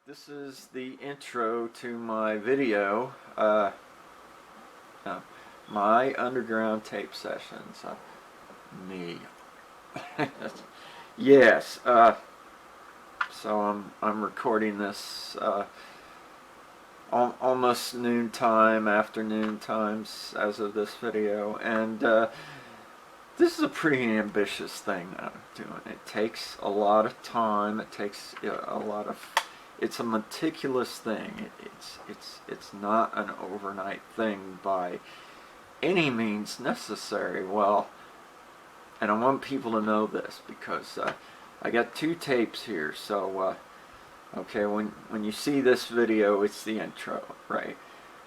This is the intro to my video, my underground tape sessions. Me. Yes. So I'm recording this almost noontime, afternoon times as of this video, and this is a pretty ambitious thing that I'm doing. It takes a lot of time. It takes a lot of. It's a meticulous thing. It's not an overnight thing by any means necessary. Well, and I want people to know this because I got two tapes here. So okay, when you see this video, it's the intro, right?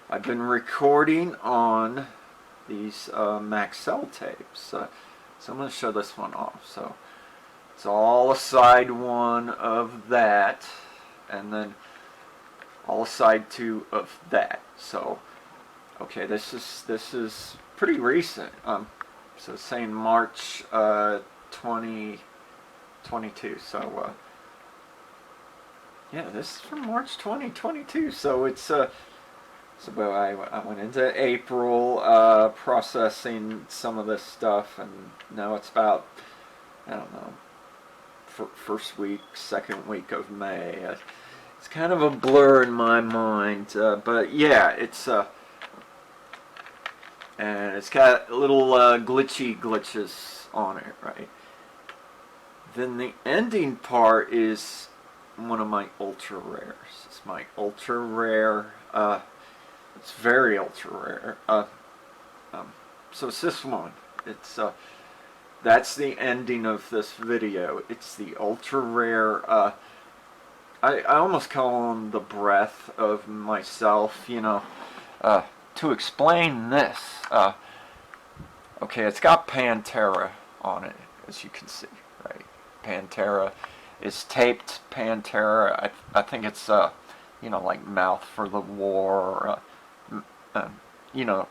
I've been recording on these Maxell tapes, so I'm going to show this one off. So it's all a side one of that, and then all side two of that. So okay, this is pretty recent. So it's saying March 2022. So yeah, this is from March 2022. So it's so I went into April processing some of this stuff, and now it's about, I don't know, first week, second week of May. It's kind of a blur in my mind, but yeah, it's and it's got little glitches on it, right? Then the ending part is one of my ultra rares. It's my ultra rare. It's very ultra rare. So it's this one. It's that's the ending of this video. It's the ultra rare. I almost call them the breath of myself. You know, to explain this. Okay, it's got Pantera on it, as you can see, right? Pantera is taped. Pantera. I think it's you know, like Mouth for the War. You know,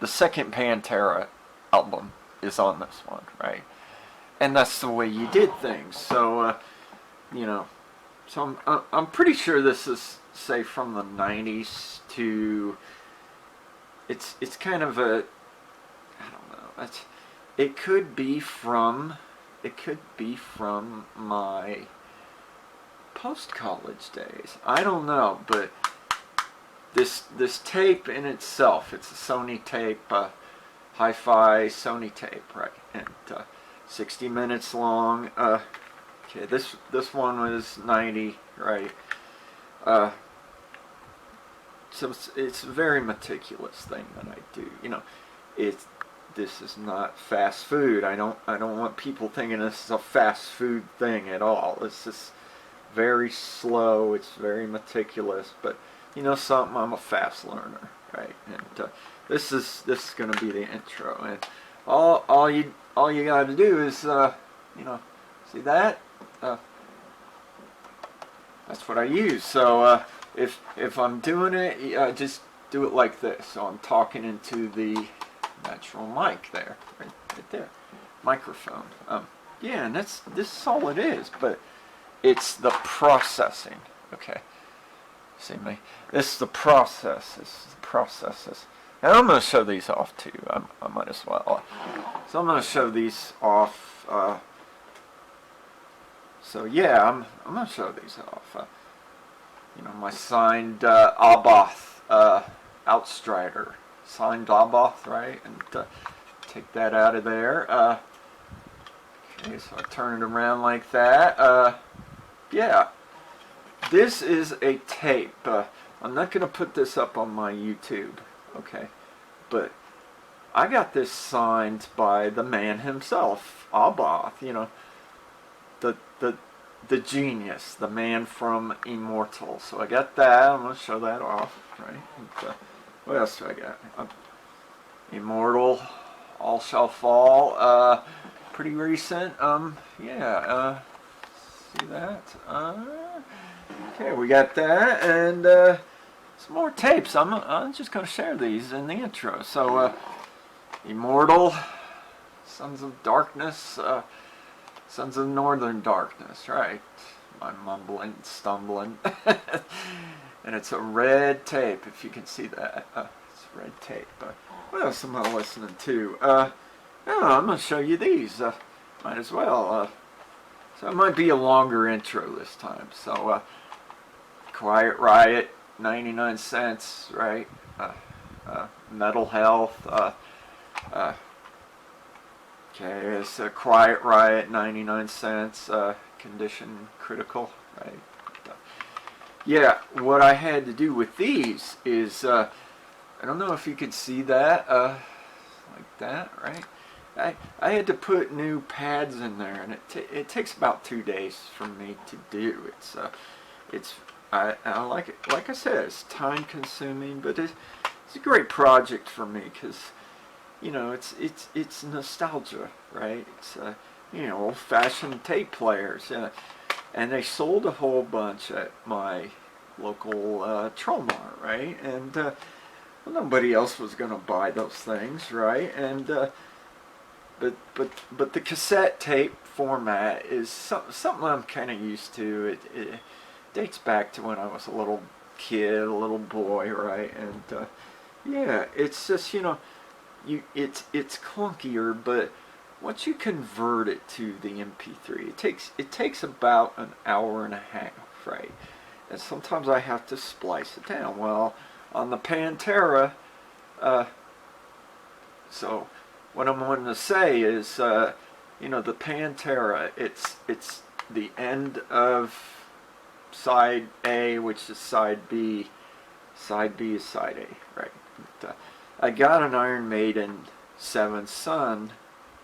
the second Pantera album is on this one, right? And that's the way you did things. So, you know, so I'm pretty sure this is, say, from the 90s to. It's kind of a, I don't know. It could be from my post-college days. I don't know, but this tape in itself, it's a Sony tape, hi-fi Sony tape, right? And 60 minutes long. Okay, this one was 90, right? So it's a very meticulous thing that I do. You know, this is not fast food. I don't want people thinking this is a fast food thing at all. It's just very slow. It's very meticulous, but you know something, I'm a fast learner, right? And this is going to be the intro, and all you got to do is you know, see that? That's what I use. So if I'm doing it, just do it like this. So I'm talking into the natural mic there, right there, microphone. Yeah, and this is all it is, but it's the processing. Okay, see me? This is the process. This is the processes. And I'm going to show these off too. I might as well. So I'm going to show these off. So yeah, I'm going to show these off. You know, my signed Aboth Outstrider. Signed Aboth, right? And take that out of there. Okay, so I turn it around like that. Yeah, this is a tape. I'm not going to put this up on my YouTube, okay? But I got this signed by the man himself, Aboth. You know, the genius, the man from Immortal. So I got that. I'm going to show that off, right? And, what else do I got? Immortal, All Shall Fall. Pretty recent. Yeah. See that? Okay, we got that, and some more tapes. I'm just going to share these in the intro. So, Immortal, Sons of Darkness. Sons of Northern Darkness, right? I'm mumbling, stumbling. And it's a red tape, if you can see that. It's red tape. What else am I listening to? Oh, I'm going to show you these. Might as well. So it might be a longer intro this time. So, Quiet Riot, 99 cents, right? Metal Health. Okay, it's a Quiet Riot, 99 cents. Condition Critical, right? Yeah, what I had to do with these is, I don't know if you could see that, like that, right? I had to put new pads in there, and it takes about 2 days for me to do. I like it. Like I said, it's time consuming, but it's a great project for me because, you know, it's nostalgia, right? It's you know, old-fashioned tape players, and they sold a whole bunch at my local Tromar, right? And well, nobody else was going to buy those things, right? And but the cassette tape format is something I'm kind of used to. It dates back to when I was a little kid, a little boy, right? And yeah, it's just, you know, it's clunkier, but once you convert it to the MP3, it takes about an hour and a half, right? And sometimes I have to splice it down. Well, on the Pantera, so what I'm wanting to say is, you know, the Pantera, it's the end of side A, which is side B. Side B is side A, right? But, I got an Iron Maiden Seventh Son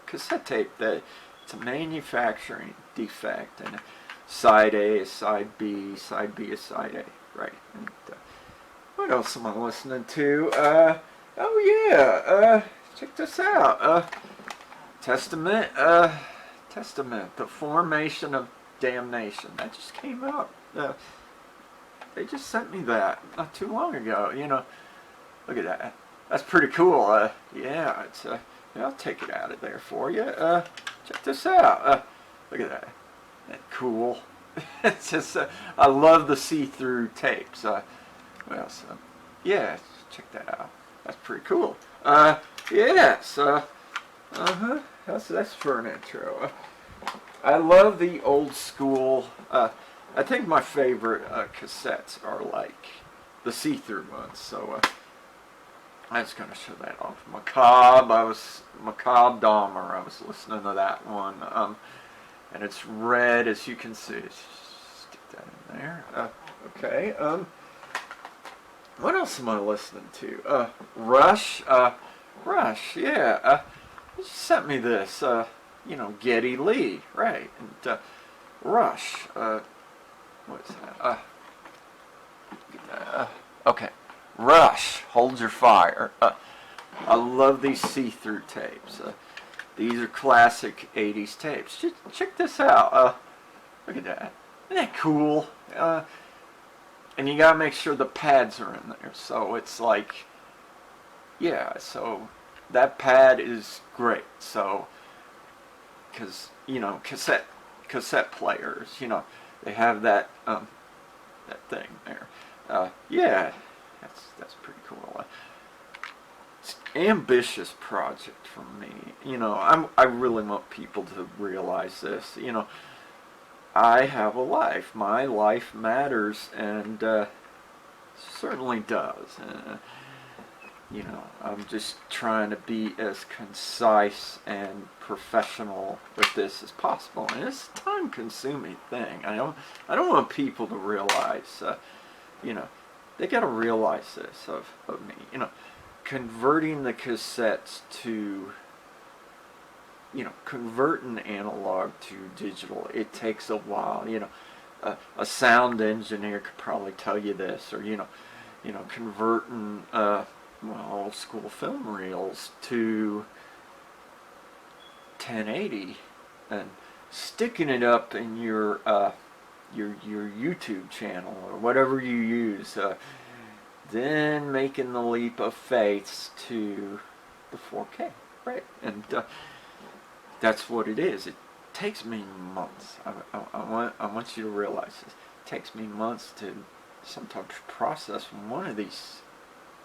cassette tape that it's a manufacturing defect, and side A is side B is side A, right? And, what else am I listening to? Oh yeah, check this out. Testament, The Formation of Damnation. That just came out. They just sent me that not too long ago. You know, look at that. That's pretty cool. Yeah, it's yeah, I'll take it out of there for you. Check this out. Look at that. Isn't that cool? It's just I love the see-through tapes. Well, so yeah, check that out. That's pretty cool. Yeah, so that's for an intro. I love the old school. I think my favorite cassettes are like the see-through ones. So I was going to show that off. Macabre Dahmer. I was listening to that one, and it's red, as you can see. Stick that in there. Okay. What else am I listening to? Rush. Rush. Yeah. He just sent me this. You know, Geddy Lee, right? And Rush. What's that? Okay. Rush, Hold Your Fire. I love these see-through tapes. These are classic 80s tapes. Just check this out. Look at that. Isn't that cool? And you gotta make sure the pads are in there. So it's like, yeah, so that pad is great. So, because, you know, cassette players, you know, they have that thing there. Yeah, that's pretty cool. It's an ambitious project for me. You know, I really want people to realize this. You know, I have a life. My life matters, and certainly does. You know, I'm just trying to be as concise and professional with this as possible, and it's a time-consuming thing. I don't want people to realize, you know, they got to realize this of me. You know, converting the cassettes to, you know, converting analog to digital, it takes a while. You know, a sound engineer could probably tell you this, or you know, converting old school film reels to 1080 and sticking it up in your YouTube channel or whatever you use, then making the leap of faith to the 4K, right? And that's what it is. takes me months. I want you to realize this. It takes me months to sometimes process one of these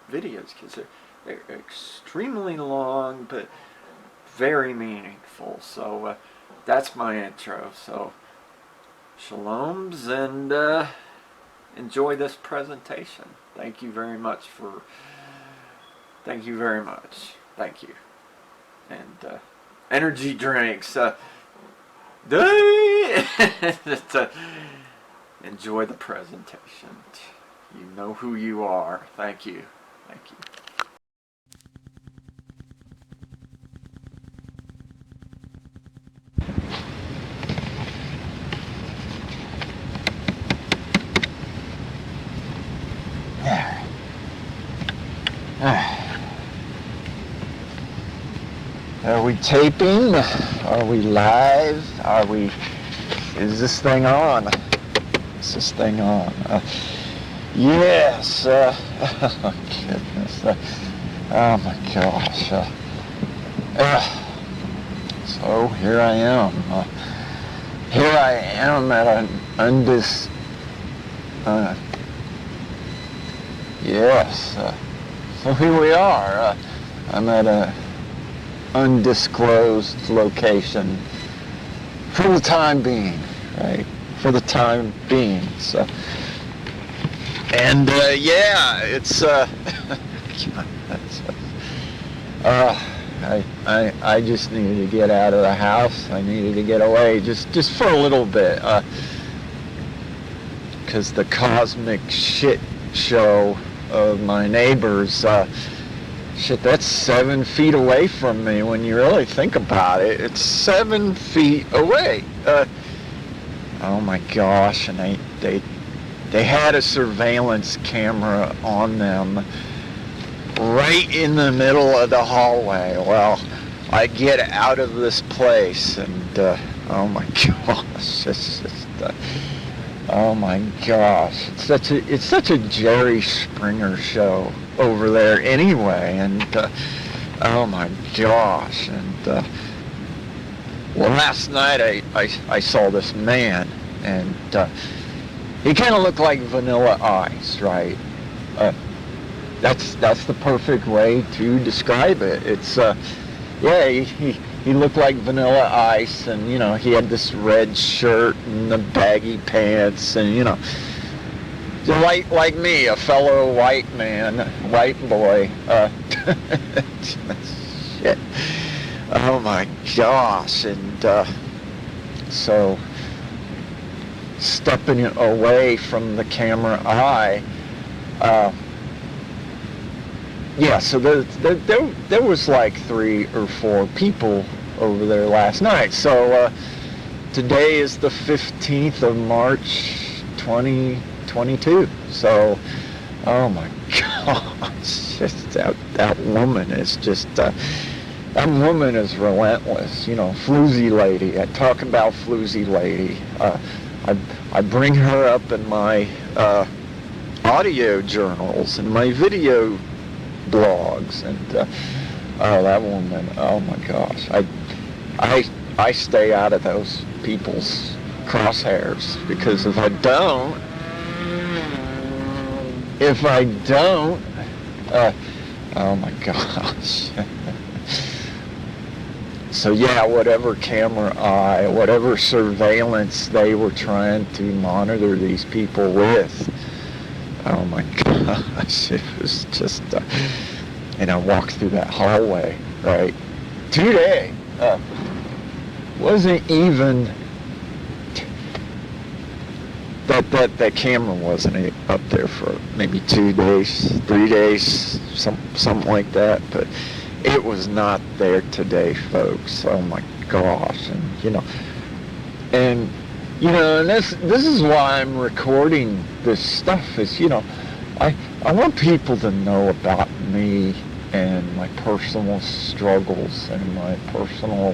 videos, because they're extremely long but very meaningful. So that's my intro. So shaloms, and enjoy this presentation. Thank you very much. Thank you. And energy drinks. Enjoy the presentation. You know who you are. Thank you. Are we taping? Are we live? Is this thing on? Yes. Oh goodness. Oh my gosh. So here I am. At an yes. So here we are. I'm at a undisclosed location for the time being, right? For the time being. So, and yeah, it's I just needed to get out of the house. I needed to get away just for a little bit, because the cosmic shit show of my neighbors, shit, that's 7 feet away from me. When you really think about it, it's 7 feet away. Oh my gosh, and they had a surveillance camera on them right in the middle of the hallway. Well, I get out of this place, and oh my gosh, it's just oh my gosh, it's such a Jerry Springer show over there anyway. And oh my gosh. And well, last night I saw this man, and he kind of looked like Vanilla Ice, right? That's the perfect way to describe it. It's yeah, he looked like Vanilla Ice, and you know, he had this red shirt and the baggy pants, and you know, like me, a fellow white man, white boy. Shit. Oh my gosh. And so stepping away from the camera eye, yeah, so there was like 3 or 4 people over there last night. So today is the 15th of March 2022. So oh my gosh, just that woman is just that woman is relentless. You know, floozy lady. I talk about floozy lady. I bring her up in my audio journals and my video blogs, and oh, that woman, oh my gosh, I stay out of those people's crosshairs, because if I don't, oh my gosh. So yeah, whatever camera eye, whatever surveillance they were trying to monitor these people with, oh my gosh, it was just, and I walked through that hallway, right? Today, wasn't even, that camera wasn't up there for maybe 2 days, 3 days, something like that, but it was not there today, folks. Oh my gosh. And and this is why I'm recording this stuff, is, I want people to know about me and my personal struggles and my personal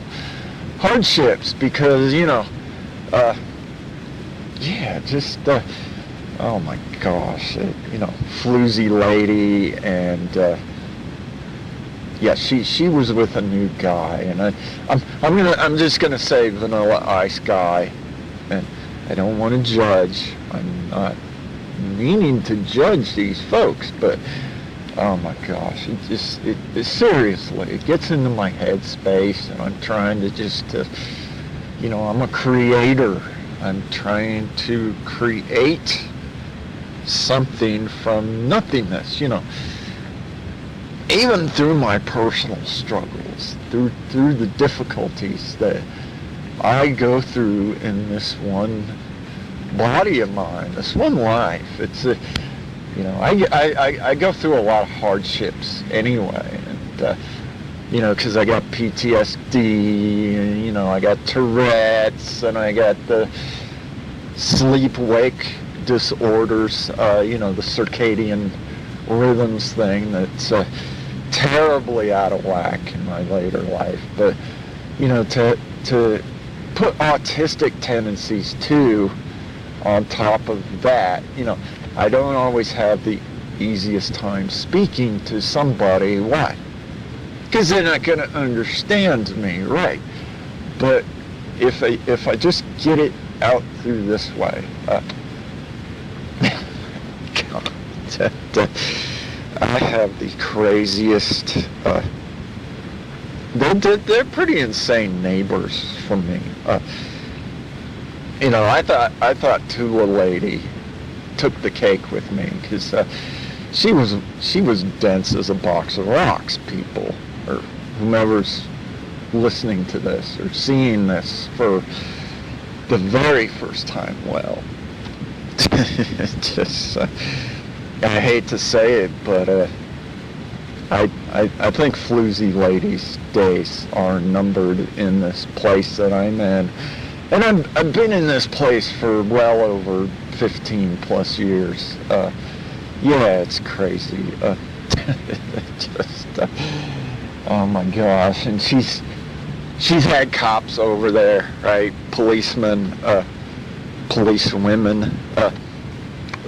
hardships, because yeah, just oh my gosh, floozy lady, and yeah, she was with a new guy, and I'm just gonna say Vanilla Ice guy, and I don't want to judge. I'm not meaning to judge these folks, but oh my gosh, it seriously, it gets into my head space, and I'm trying to I'm a creator. I'm trying to create something from nothingness, even through my personal struggles, through the difficulties that I go through in this one body of mine, this one life. It's I go through a lot of hardships anyway, and because I got PTSD, and I got Tourette's, and I got the sleep-wake disorders, the circadian rhythms thing that's terribly out of whack in my later life. But to put autistic tendencies too on top of that, I don't always have the easiest time speaking to somebody. Why? Because they're not going to understand me, right? But if I just get it out through this way, I have the craziest. They're pretty insane neighbors for me. I thought Tula Lady took the cake with me, because she was dense as a box of rocks. People, or whomever's listening to this or seeing this for the very first time, well, just I hate to say it, but I think Floozy Lady's days are numbered in this place that I'm in. And I've been in this place for well over 15 plus years. Yeah, it's crazy. Oh my gosh. And she's had cops over there, right? Policemen, policewomen.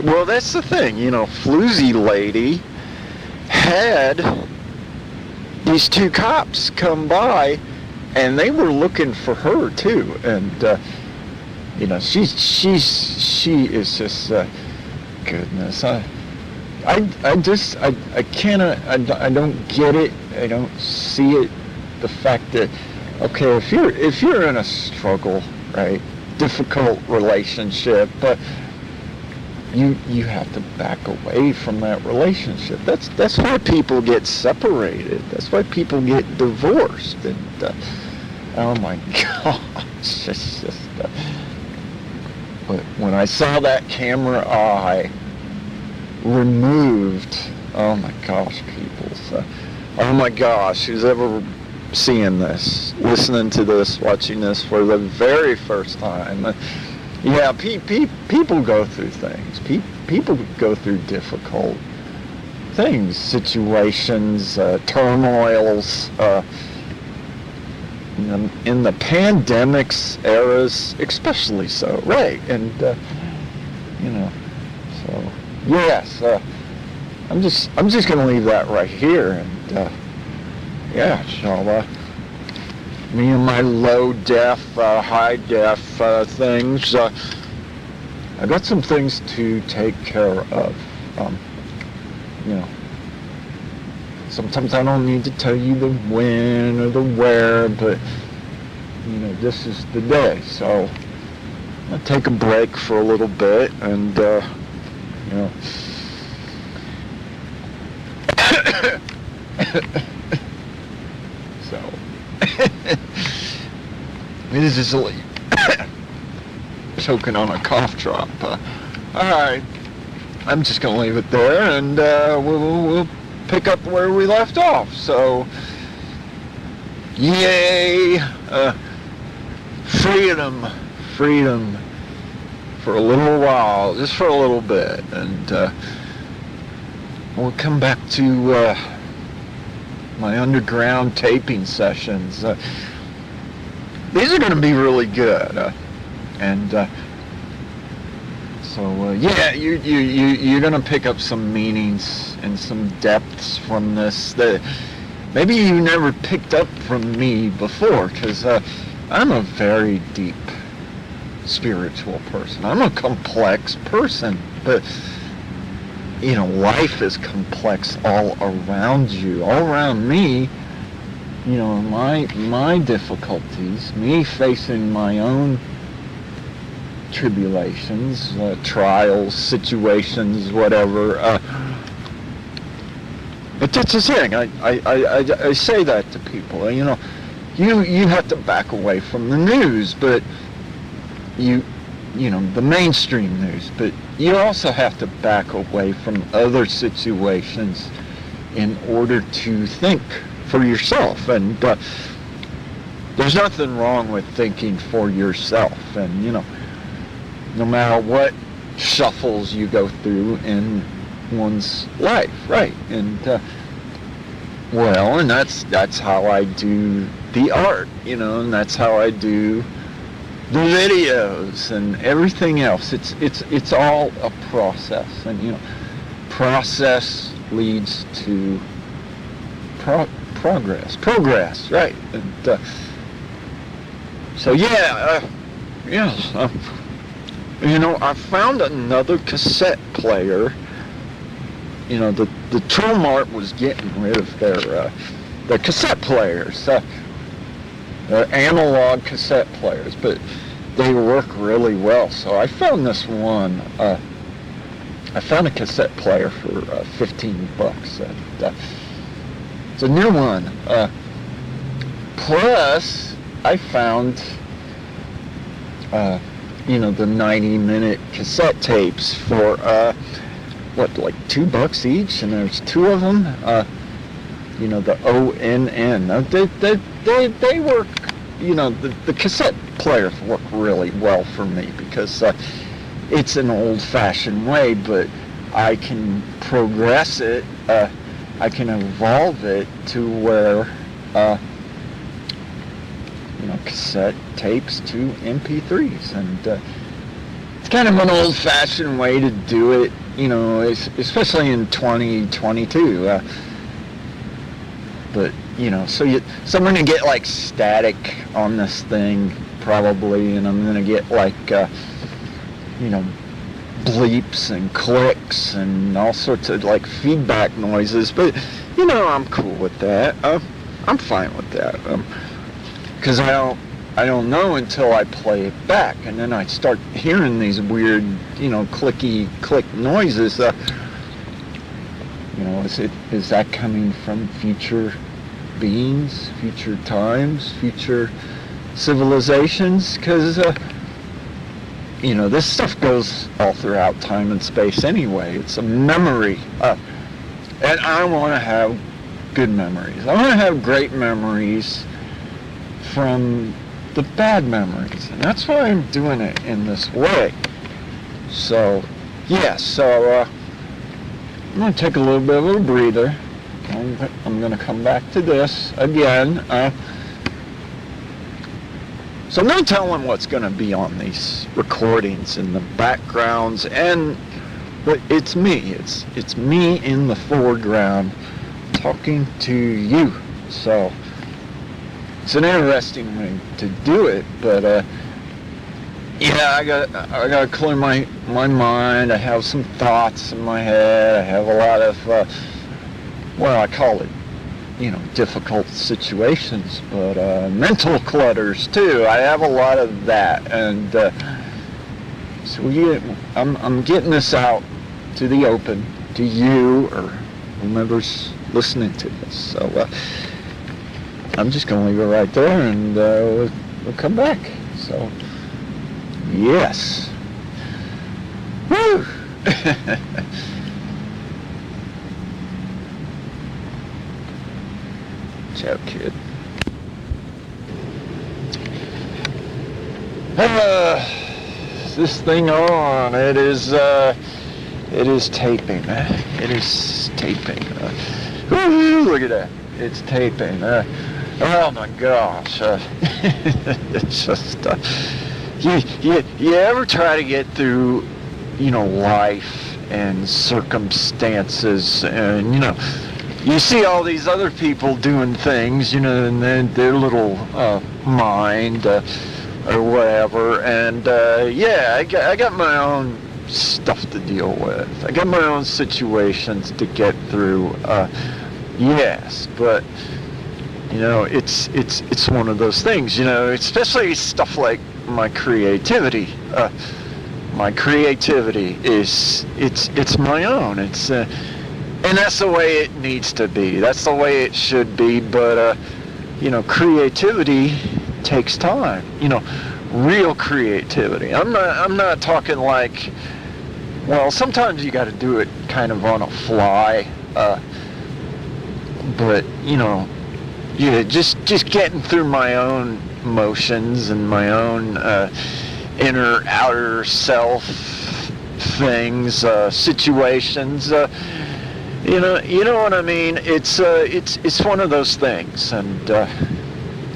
Well, that's the thing, Floozy Lady had these two cops come by, and they were looking for her too. And she is just goodness. I don't get it. I don't see it. The fact that, okay, if you're in a struggle, right, difficult relationship, but you have to back away from that relationship. That's why people get separated. That's why people get divorced. And oh my gosh, it's just. But when I saw that camera eye removed, oh my gosh, people. So, oh my gosh, who's ever seeing this, listening to this, watching this for the very first time? Yeah, people go through things. People go through difficult things, situations, turmoils. In the pandemics eras, especially so, right? And so yes, I'm just gonna leave that right here, and yeah, so me and my low def, high def things. I got some things to take care of. Sometimes I don't need to tell you the when or the where, but this is the day. So I'll take a break for a little bit, and so it is just choking on a cough drop. All right, I'm just gonna leave it there, and we'll pick up where we left off. So, yay, freedom for a little while, just for a little bit, and we'll come back to my underground taping sessions. These are going to be really good, and so yeah, you're going to pick up some meanings and some depths from this that maybe you never picked up from me before, because I'm a very deep spiritual person. I'm a complex person, but life is complex all around you, all around me. My difficulties, me facing my own tribulations, trials, situations, whatever. But that's the thing. I say that to people. You have to back away from the news, but the mainstream news. But you also have to back away from other situations in order to think for yourself. And there's nothing wrong with thinking for yourself. And no matter what shuffles you go through in one's life, right? And and that's how I do the art, and that's how I do the videos and everything else. It's all a process, and process leads to progress, right? And so yes. I found another cassette player. The Trollmart was getting rid of their cassette players, their analog cassette players, but they work really well. So I found this one. I found a cassette player for $15. And, it's a new one. Plus, I found the 90-minute cassette tapes for like $2 each, and there's 2 of them. The ONN. They work. The cassette players work really well for me because it's an old-fashioned way, but I can progress it. I can evolve it to where cassette tapes to MP3s, and it's kind of an old-fashioned way to do it, especially in 2022. But so I'm gonna get like static on this thing probably, and I'm gonna get like bleeps and clicks and all sorts of like feedback noises. But I'm cool with that. I'm fine with that. Because I don't know until I play it back, and then I start hearing these weird, clicky click noises. Is that coming from future beings, future times, future civilizations? Because this stuff goes all throughout time and space anyway. It's a memory, and I want to have good memories. I want to have great memories from the bad memories, and that's why I'm doing it in this way. So I'm going to take a little bit of a breather. I'm going to come back to this again. So no telling what's going to be on these recordings and the backgrounds, but it's me. It's me in the foreground talking to you. So it's an interesting way to do it, but I gotta clear my mind. I have some thoughts in my head. I have a lot of I call it difficult situations, but mental clutters too. I have a lot of that, and so I'm getting this out to the open, to you or whomever's listening to this. So I'm just going to leave it right there, and we'll come back. So, yes. Woo! Ciao, kid. This thing on, it is taping. It is taping. Look at that. It's taping. Oh my gosh. It's just, you ever try to get through, life and circumstances, and, you see all these other people doing things, you know, in their little mind or whatever, and yeah, I got my own stuff to deal with. I got my own situations to get through. Yes, but you know, it's one of those things, you know, especially stuff like my creativity. My creativity is it's my own. It's and that's the way it needs to be. That's the way it should be. But you know, creativity takes time. You know, real creativity. I'm not talking like. Well, sometimes you got to do it kind of on a fly. But you know, yeah, just getting through my own motions and my own inner outer self things, situations. You know what I mean. It's one of those things, and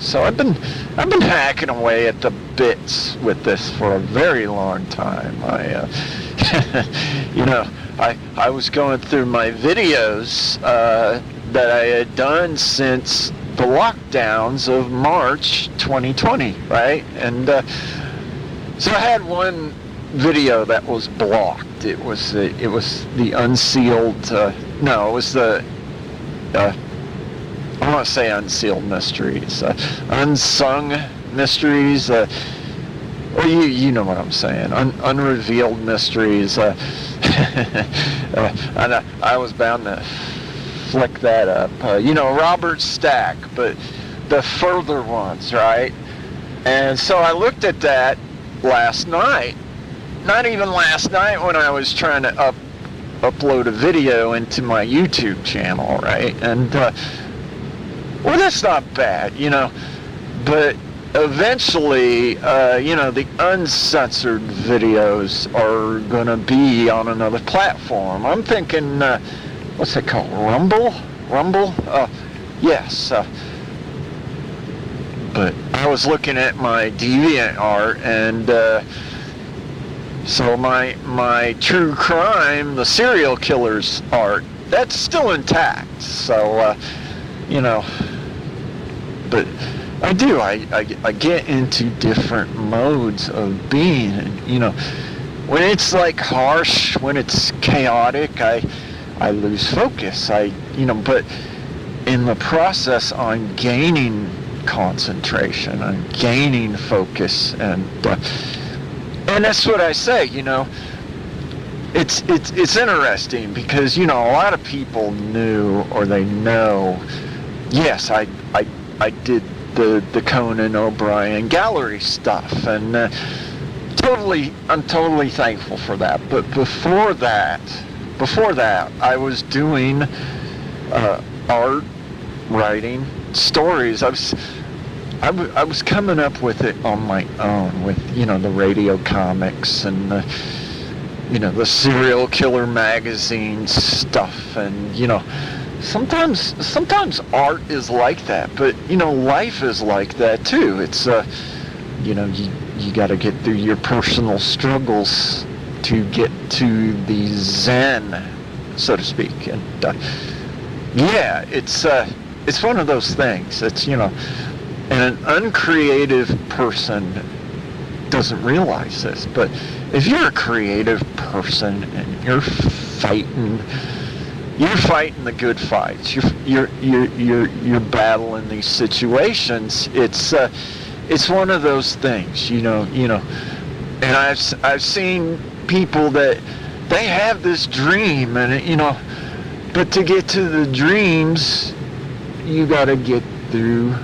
so I've been hacking away at the bits with this for a very long time. You know, I was going through my videos that I had done since the lockdowns of March 2020, right? And so I had one video that was blocked. It was the unsealed. No, it was the. I want to say unsealed mysteries, unsung mysteries. Or you know what I'm saying? Unrevealed mysteries. And I was bound to flick that up. You know, Robert Stack, but the further ones, right? And so I looked at that last night. Not even last night when I was trying to upload a video into my YouTube channel, right? And well, that's not bad, you know. But eventually, you know, the uncensored videos are gonna be on another platform. I'm thinking, what's it called? Rumble? Yes. But I was looking at my DeviantArt, and so my true crime, the serial killer's art, that's still intact. So you know, but I get into different modes of being, and you know, when it's like harsh, when it's chaotic, I lose focus. You know, but in the process, I'm gaining concentration, I'm gaining focus, and that's what I say. You know, it's interesting because, you know, a lot of people knew, or they know. Yes, I did the Conan O'Brien gallery stuff, and I'm totally thankful for that. But before that, I was doing art, writing, stories. I was coming up with it on my own, with, you know, the radio comics and you know, the serial killer magazine stuff, and you know, sometimes art is like that, but you know, life is like that too. It's you know, you got to get through your personal struggles to get to the zen, so to speak. And yeah, it's one of those things. It's, you know, and an uncreative person doesn't realize this, but if you're a creative person and you're fighting the good fights, you're battling these situations. It's one of those things, you know. And I've seen people that they have this dream, and you know, but to get to the dreams, you got to get through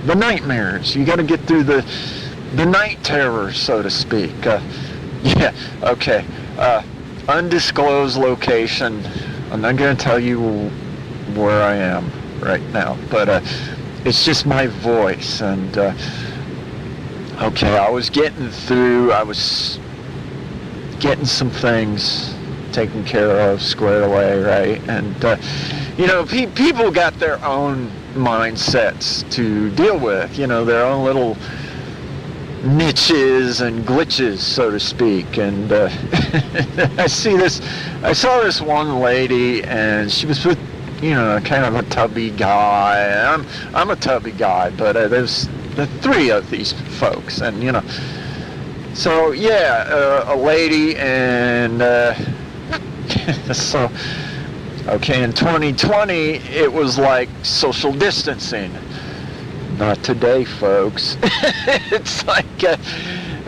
the nightmares. You got to get through the night terror, so to speak. Yeah, okay. Undisclosed location. I'm not going to tell you where I am right now, but it's just my voice. And okay, I was getting some things taken care of, squared away, right? And you know, people got their own mindsets to deal with, you know, their own little niches and glitches, so to speak. And I saw this one lady, and she was kind of a tubby guy. I'm a tubby guy, but there's the three of these folks, and so yeah, a lady, and so okay, in 2020 it was like social distancing. Not today, folks. It's like,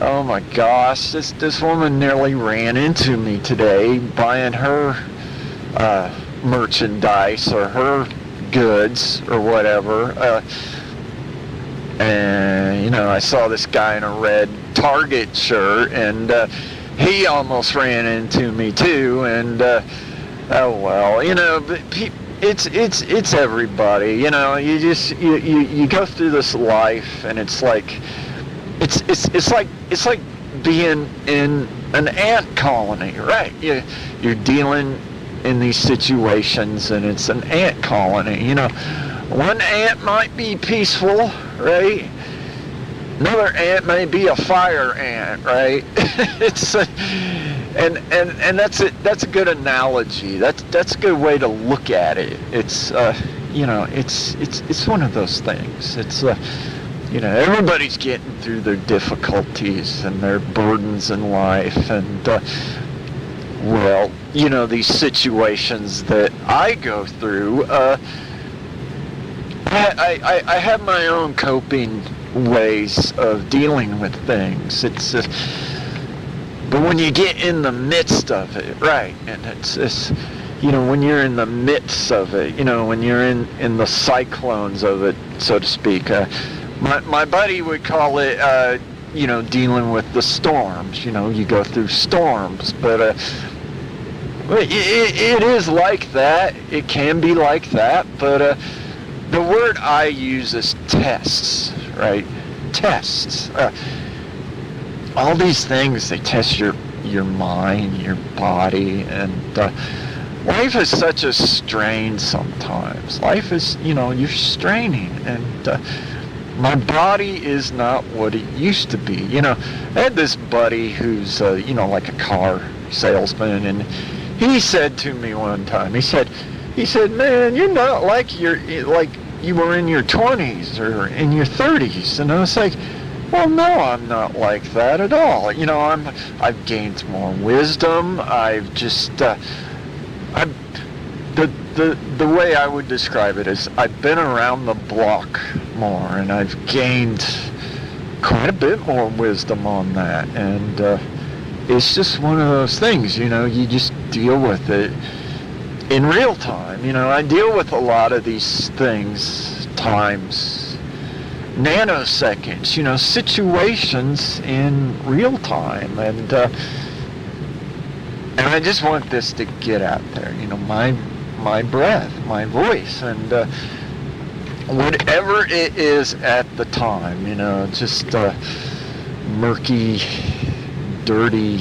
oh my gosh, this woman nearly ran into me today buying her merchandise or her goods or whatever. And, I saw this guy in a red Target shirt, and he almost ran into me too. And, oh well, it's everybody, you go through this life, and it's like being in an ant colony, right? You're dealing in these situations, and it's an ant colony. One ant might be peaceful, right? Another ant may be a fire ant, right? And that's it. That's a good analogy. That's a good way to look at it. It's it's one of those things. It's everybody's getting through their difficulties and their burdens in life, and well, these situations that I go through. I have my own coping ways of dealing with things. But when you get in the midst of it, right, and it's when you're in the midst of it, when you're in the cyclones of it, so to speak. My buddy would call it, dealing with the storms. You go through storms, but it is like that. It can be like that, but the word I use is tests, right? Tests. All these things, they test your mind, your body, and life is such a strain sometimes. Life is, you're straining, and my body is not what it used to be. I had this buddy who's, like a car salesman, and he said to me one time, he said, man, you're not like you were in your 20s or in your 30s. And I was like, well, no, I'm not like that at all. I've gained more wisdom. I've just, the way I would describe it is I've been around the block more, and I've gained quite a bit more wisdom on that. And it's just one of those things, you just deal with it in real time. I deal with a lot of these things, times, nanoseconds, situations in real time, and I just want this to get out there, my breath, my voice, and whatever it is at the time, just murky, dirty,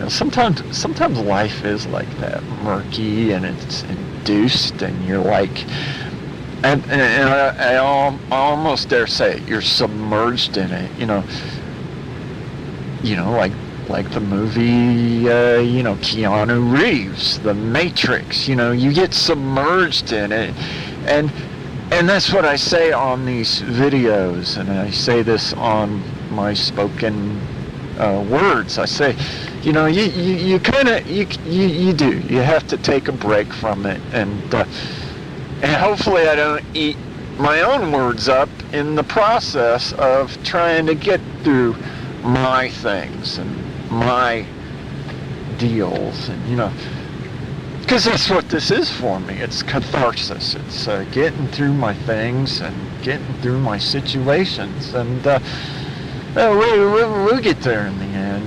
sometimes life is like that, murky, and it's induced, and you're like, and I almost dare say you're submerged in it, like the movie, Keanu Reeves, The Matrix, you get submerged in it, and that's what I say on these videos, and I say this on my spoken words. I say, you have to take a break from it, and hopefully I don't eat my own words up in the process of trying to get through my things and my deals, and because that's what this is for me. It's catharsis. It's getting through my things and getting through my situations, and we'll get there in the end.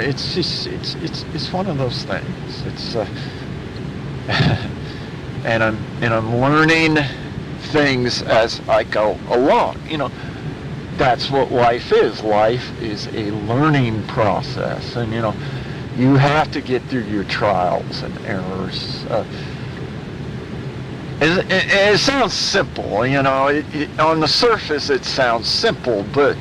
It's just it's one of those things. It's and I'm learning things as I go along. That's what life is. Life is a learning process, and you have to get through your trials and errors. It sounds simple, on the surface it sounds simple, but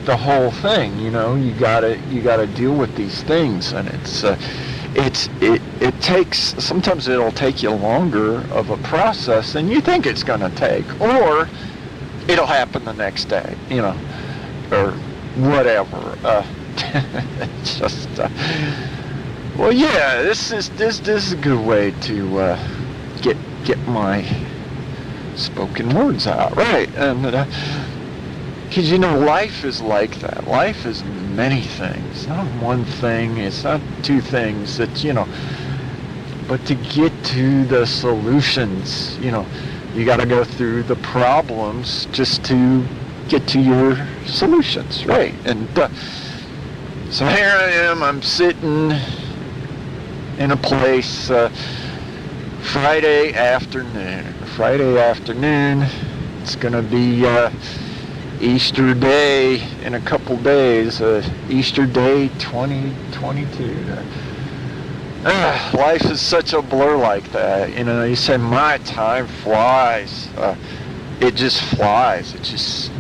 the the whole thing. You know, you gotta deal with these things, and it takes, sometimes it'll take you longer of a process than you think it's going to take, or it'll happen the next day, you know, or whatever. Just well, yeah, this is a good way to get my spoken words out, right? And because, you know, life is like that. Life is many things. Not one thing. It's not two things. That, you know, but to get to the solutions, you know, you got to go through the problems just to get to your solutions, right? And so here I am. I'm sitting in a place Friday afternoon. It's going to be Easter Day in a couple days, Easter Day 2022. Life is such a blur like that. You know, you say, my time flies. It just flies. It just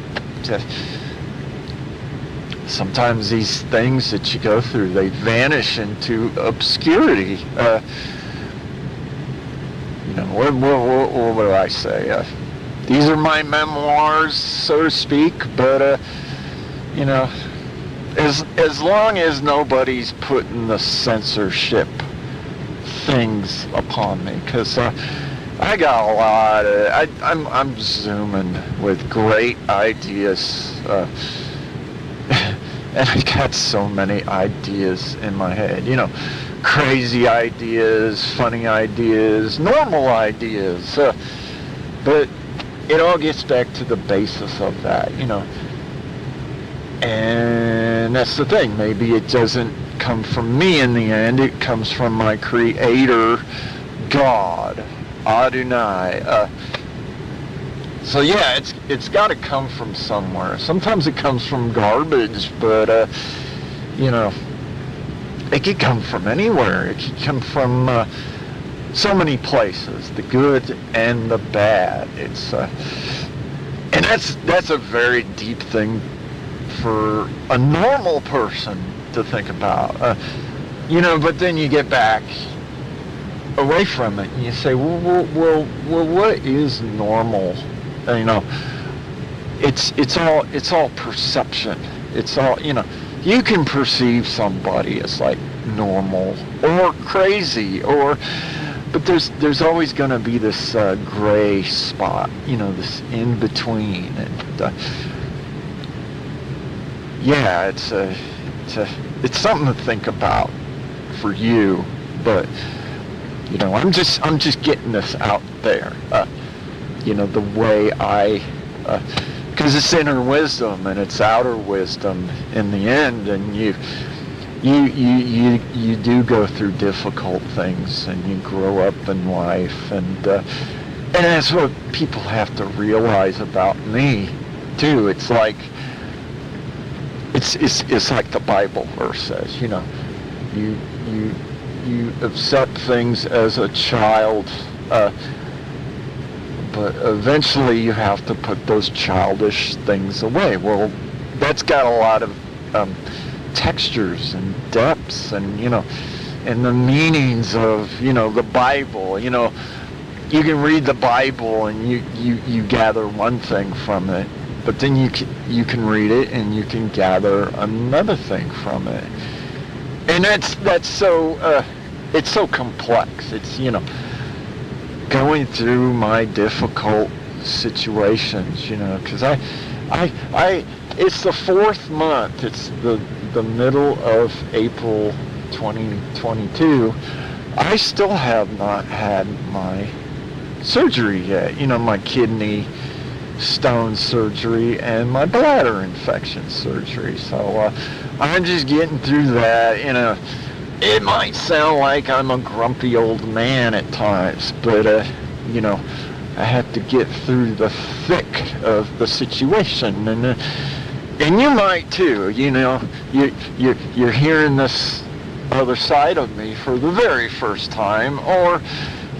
sometimes these things that you go through, they vanish into obscurity. You know, what do I say? These are my memoirs, so to speak, but, you know, as long as nobody's putting the censorship things upon me, because I got a lot of, I'm zooming with great ideas, and I got so many ideas in my head, you know, crazy ideas, funny ideas, normal ideas, but it all gets back to the basis of that, you know. And that's the thing. Maybe it doesn't come from me in the end. It comes from my Creator, God, Adonai. So yeah, it's got to come from somewhere. Sometimes it comes from garbage, but you know, it could come from anywhere. It could come from so many places, the good and the bad. It's and that's a very deep thing for a normal person to think about, you know. But then you get back away from it and you say, well, what is normal? You know, it's all perception. It's all, you know, you can perceive somebody as like normal or crazy, or but there's always going to be this gray spot, you know, this in between, and yeah, it's something to think about for you. But you know, I'm just getting this out there, you know, the way I, because it's inner wisdom and it's outer wisdom in the end, and you do go through difficult things, and you grow up in life, and that's what people have to realize about me too. It's like it's like the Bible verse says, you know, you accept things as a child, but eventually you have to put those childish things away. Well, that's got a lot of textures and depths, and, you know, and the meanings of, you know, the Bible. You know, you can read the Bible and you gather one thing from it, but then you can read it and you can gather another thing from it, and that's so it's so complex. It's, you know, going through my difficult situations, you know, because I it's the 4th month. It's the middle of April 2022. I still have not had my surgery yet. You know, my kidney stone surgery and my bladder infection surgery. So I'm just getting through that. You know, it might sound like I'm a grumpy old man at times, but you know, I have to get through the thick of the situation, and you might too. You know, you're hearing this other side of me for the very first time, or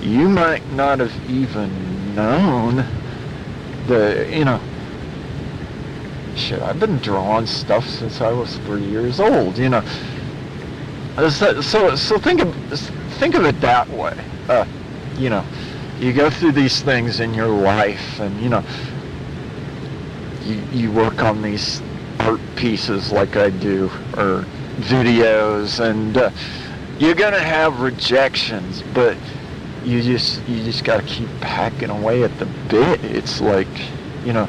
you might not have even known the, you know, shit, I've been drawing stuff since I was 3 years old, you know. So think of it that way. You know, you go through these things in your life, and you know, you work on these art pieces like I do, or videos, and you're gonna have rejections, but you just gotta keep hacking away at the bit. It's like, you know,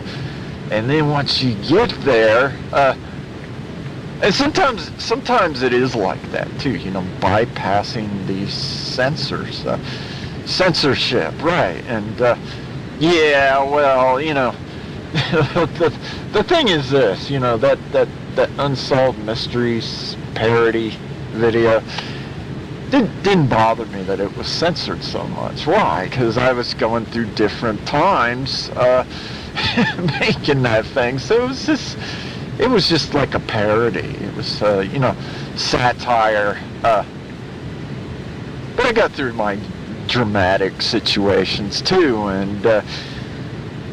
and then once you get there, and sometimes it is like that too, you know, bypassing these censorship, right? And yeah, well, you know, the thing is this, you know, that Unsolved Mysteries parody video didn't bother me that it was censored so much. Why? Because I was going through different times making that thing, so it was just like a parody. It was you know, satire, but I got through my dramatic situations too, and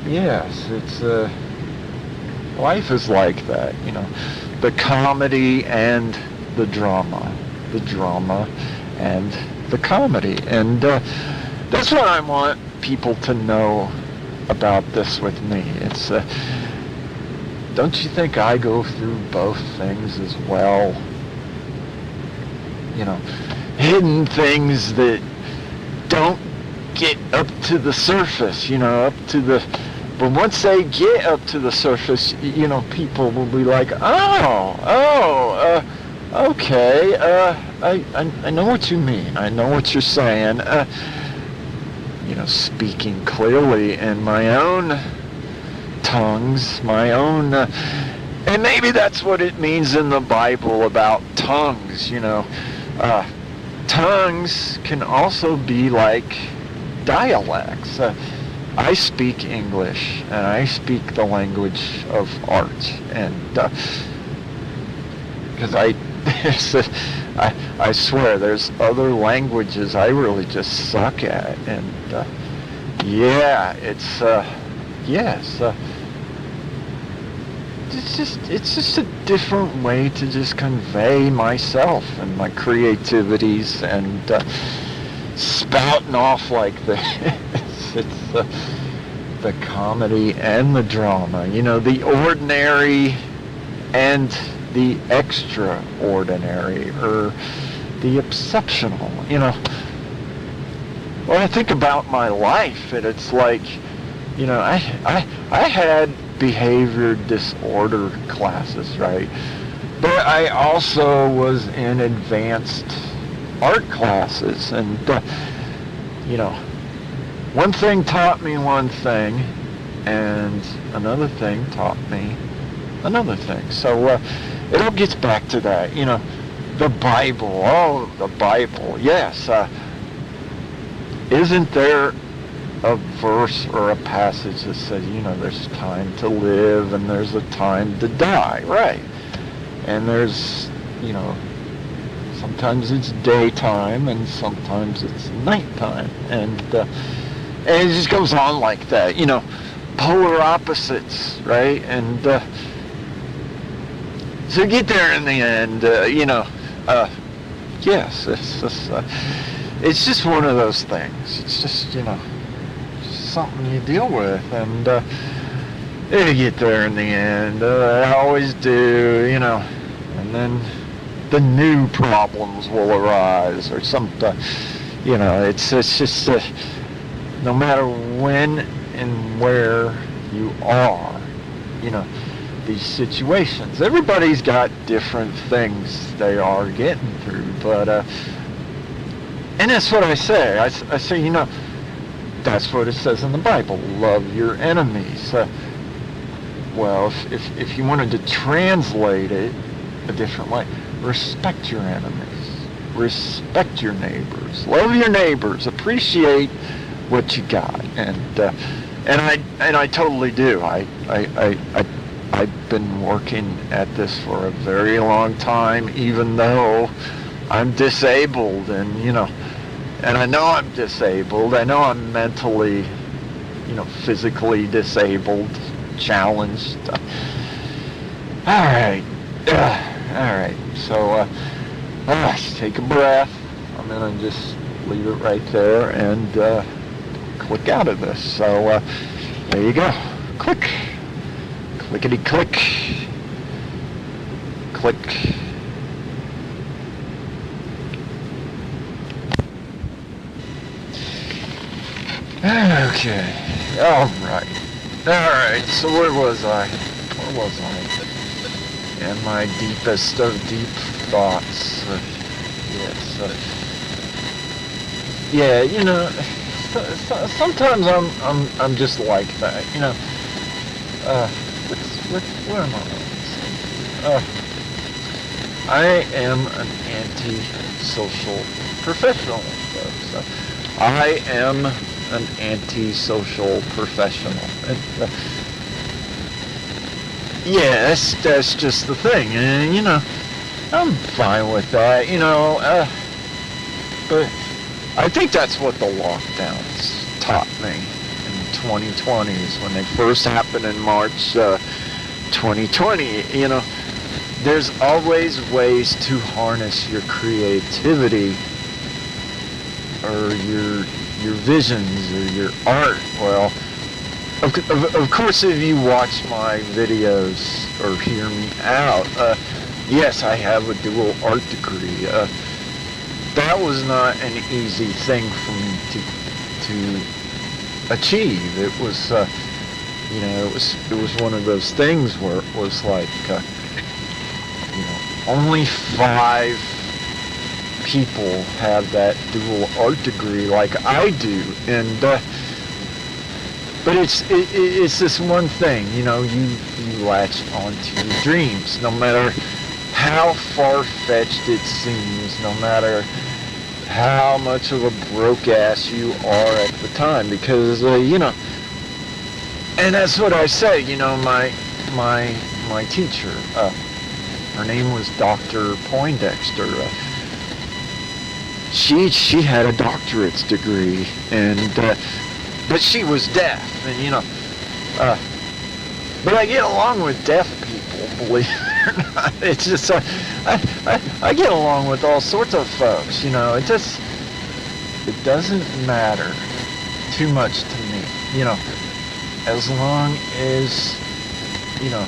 yes, it's life is like that, you know, the comedy and the drama and the comedy, and that's what I want people to know about this with me. It's don't you think I go through both things as well? You know, hidden things that don't get up to the surface, you know, but once they get up to the surface, you know, people will be like, okay, I know what you mean. I know what you're saying. You know, speaking clearly in my own tongues, my own, and maybe that's what it means in the Bible about tongues, you know. Tongues can also be like dialects. I speak English, and I speak the language of art, and because I swear there's other languages I really just suck at, and yeah, it's yes, it's just a different way to just convey myself and my creativities, and spouting off like this. It's the comedy and the drama, you know, the ordinary and the extraordinary, or the exceptional, you know. When I think about my life, and it's like, you know, I had behavior disorder classes, right? But I also was in advanced art classes, and you know, one thing taught me one thing, and another thing taught me another thing. So it all gets back to that, you know, the Bible. Oh, the Bible, yes. Isn't there a verse or a passage that says, you know, there's time to live and there's a time to die, right? And there's, you know, sometimes it's daytime and sometimes it's nighttime, and it just goes on like that, you know, polar opposites, right? And so get there in the end, you know, yes, it's just one of those things. It's just, you know, something you deal with, and you get there in the end. I always do, you know, and then the new problems will arise, or something. You know, it's just no matter when and where you are, you know, these situations. Everybody's got different things they are getting through, but and that's what I say. I say, you know, that's what it says in the Bible. Love your enemies. Well, if you wanted to translate it a different way, respect your enemies, respect your neighbors, love your neighbors, appreciate what you got, and I totally do. I've been working at this for a very long time, even though I'm disabled, and you know, and I know I'm disabled. I know I'm mentally, you know, physically disabled, challenged. Alright. Alright. So, take a breath. I'm going to just leave it right there and click out of this. So, there you go. Click. Clickety click. Click. Okay. Alright, so where was I? In my deepest of deep thoughts. Yes. Yeah, you know, sometimes I'm just like that, you know. Where am I? I am an anti-social professional, folks. I am an anti-social professional. And, yeah, that's just the thing, and you know, I'm fine with that, you know, but I think that's what the lockdowns taught me in the 2020s when they first happened in March 2020. You know, there's always ways to harness your creativity or your visions or your art. Well, of course, if you watch my videos or hear me out, yes, I have a dual art degree. That was not an easy thing for me to achieve. It was, you know, it was one of those things where it was like, you know, only 5 people have that dual art degree like I do, and but it's this one thing, you know, you latch onto your dreams, no matter how far-fetched it seems, no matter how much of a broke ass you are at the time, because you know, and that's what I say, you know, my teacher, her name was Dr. Poindexter. She had a doctorate's degree, and but she was deaf, and you know, but I get along with deaf people, believe it or not. It's just I get along with all sorts of folks, you know. It doesn't matter too much to me, you know, as long as, you know,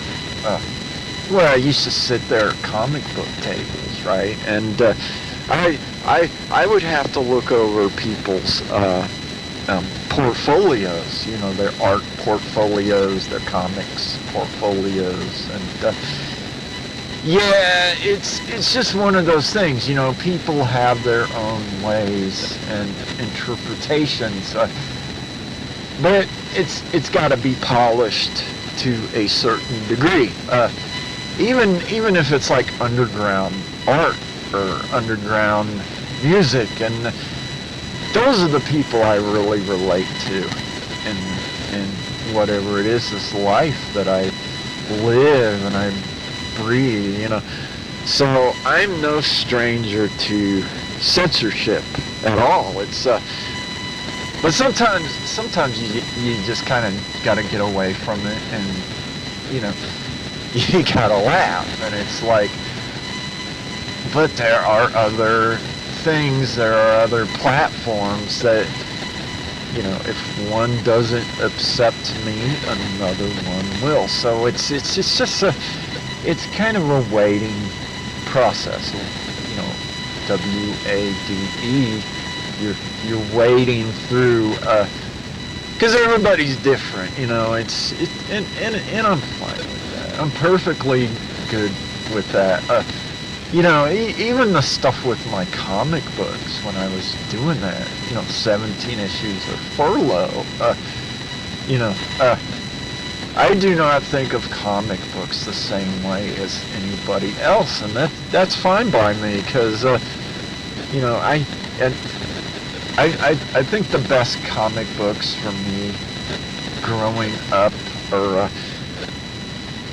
well, I used to sit there at comic book tables, right, and I would have to look over people's portfolios, you know, their art portfolios, their comics portfolios, and yeah, it's just one of those things, you know, people have their own ways and interpretations, but it's got to be polished to a certain degree, even if it's like underground art or underground music, and those are the people I really relate to in whatever it is, this life that I live and I breathe, you know. So I'm no stranger to censorship at all. It's but sometimes you just kind of got to get away from it, and you know, you gotta laugh, and it's like, but there are other things, there are other platforms that, you know, if one doesn't accept me, another one will. So it's just it's kind of a waiting process, you know, WADE. You're wading through, because everybody's different, you know. And I'm fine with that. I'm perfectly good with that. You know, even the stuff with my comic books when I was doing that, you know, 17 issues of Furlough, you know, I do not think of comic books the same way as anybody else, and that's fine by me, because, you know, I think the best comic books for me growing up are,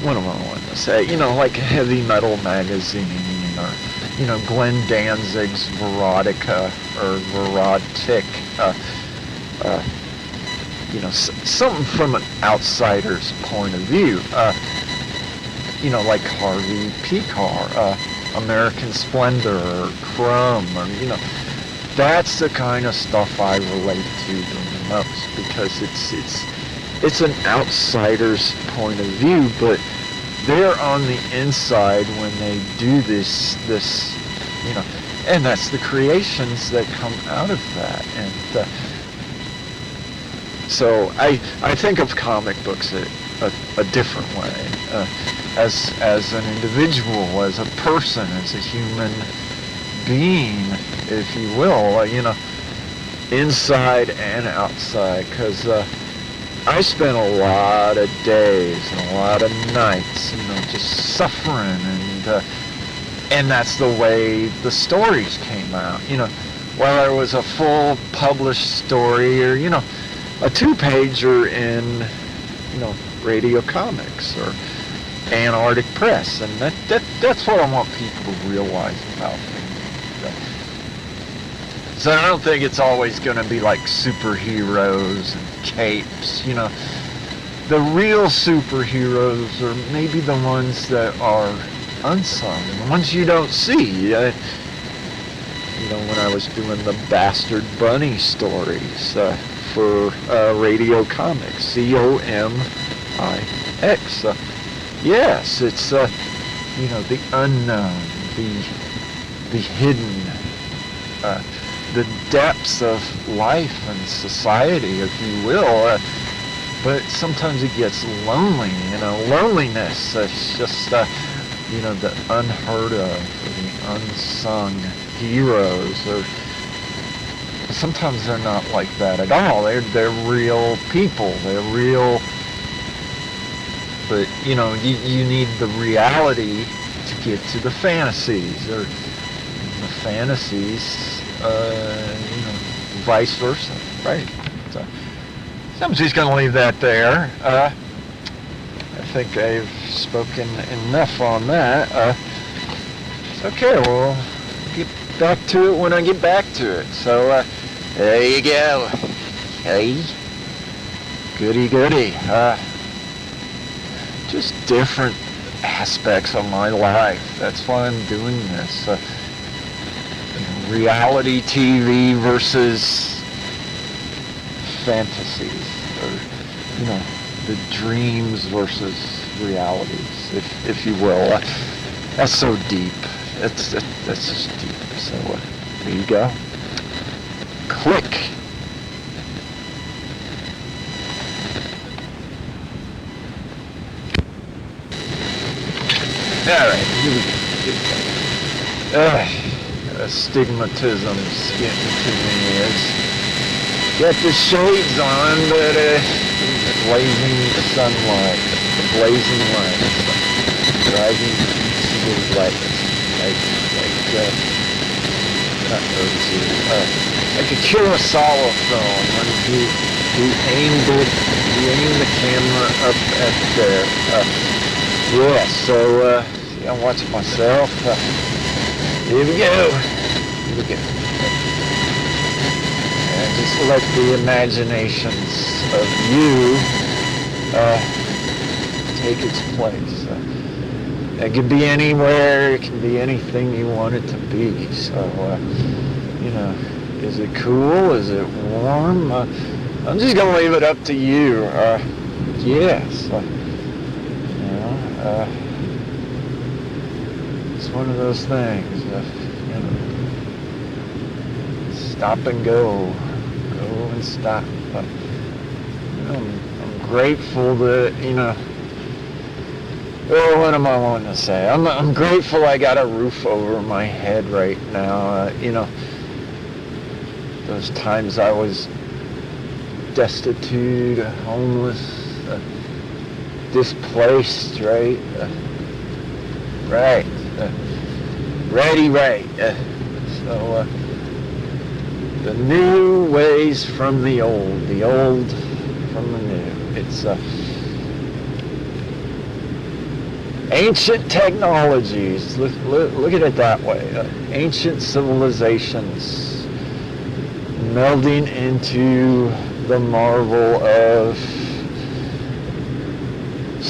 what am I wanting to say, you know, like a heavy metal magazine, or, you know, Glenn Danzig's Verotica or Verotic, you know, something from an outsider's point of view. like Harvey Pekar, American Splendor, or Crumb, or, that's the kind of stuff I relate to the most, because it's an outsider's point of view, but they're on the inside when they do this, and that's the creations that come out of that. And so I think of comic books a different way, as an individual, as a person, as a human being, if you will, inside and outside, because I spent a lot of days and a lot of nights, just suffering, and that's the way the stories came out. Whether it was a full published story or, a two-pager in, Radio Comics or Antarctic Press, and that's what I want people to realize about me. So I don't think it's always going to be like superheroes and capes. The real superheroes are maybe the ones that are unsung, the ones you don't see. When I was doing the Bastard Bunny stories for Radio Comics, COMIX. Yes, it's the unknown, the hidden, the depths of life and society, if you will. But sometimes it gets lonely. Loneliness. It's just the unheard of, or the unsung heroes, or sometimes they're not like that at all. They're real people. They're real. But you need the reality to get to the fantasies, or the fantasies, vice versa, right? So I'm just going to leave that there. I think I've spoken enough on that. Okay, we'll get back to it when I get back to it. So there you go. Hey, goody. Just different aspects of my life. That's why I'm doing this. Reality TV versus fantasies, or the dreams versus realities, if you will. That's so deep. That's just deep. So there you go. Click. All right, here we go. Astigmatism's getting to me. Got the shades on, but blazing sunlight, the blazing lights, driving to the lights, like a Kurosawa film when he aimed the camera up at there. So I'm watching myself. Here we go. And just let the imaginations of you take its place. It could be anywhere. It can be anything you want it to be. So, is it cool? Is it warm? I'm just going to leave it up to you. Yes. It's one of those things. Stop and go and stop. I'm grateful that what am I wanting to say? I'm grateful I got a roof over my head right now. Those times I was destitute, homeless, displaced, right? Right. So the new ways from the old from the new. It's ancient technologies. Look at it that way. Ancient civilizations melding into the marvel of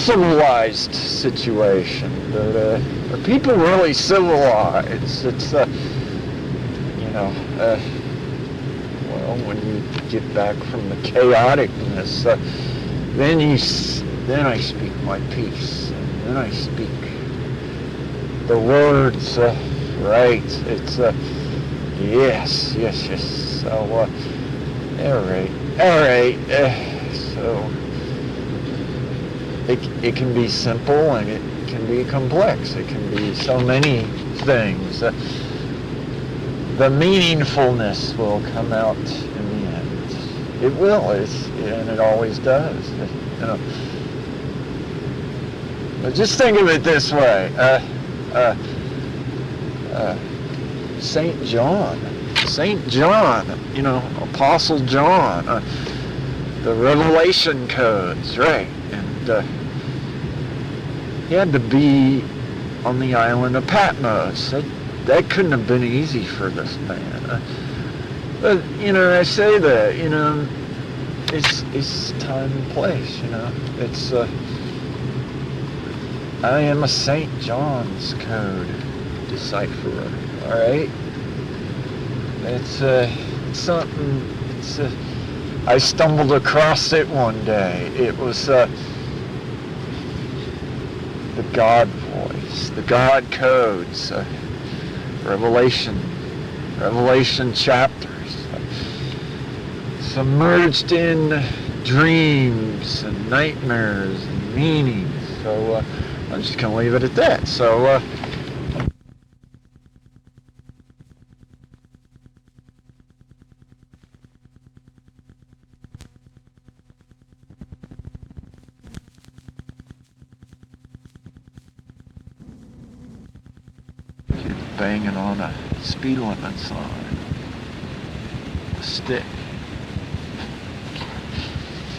civilized situation, but are people really civilized? It's well, when you get back from the chaoticness, then I speak my peace, and then I speak the words, right? It's yes. So all right. So it can be simple and it can be complex. It can be so many things. The meaningfulness will come out in the end. It will, and it always does. But just think of it this way. St. John, Apostle John, the Revelation codes, right? And he had to be on the island of Patmos. That couldn't have been easy for this man. But, I say that, it's time and place, It's, I am a St. John's code decipherer, all right? It's something, I stumbled across it one day. It was the God voice, the God codes, Revelation chapters, submerged in dreams and nightmares and meanings. So I'm just going to leave it at that. So banging on a speed limit sign. A stick.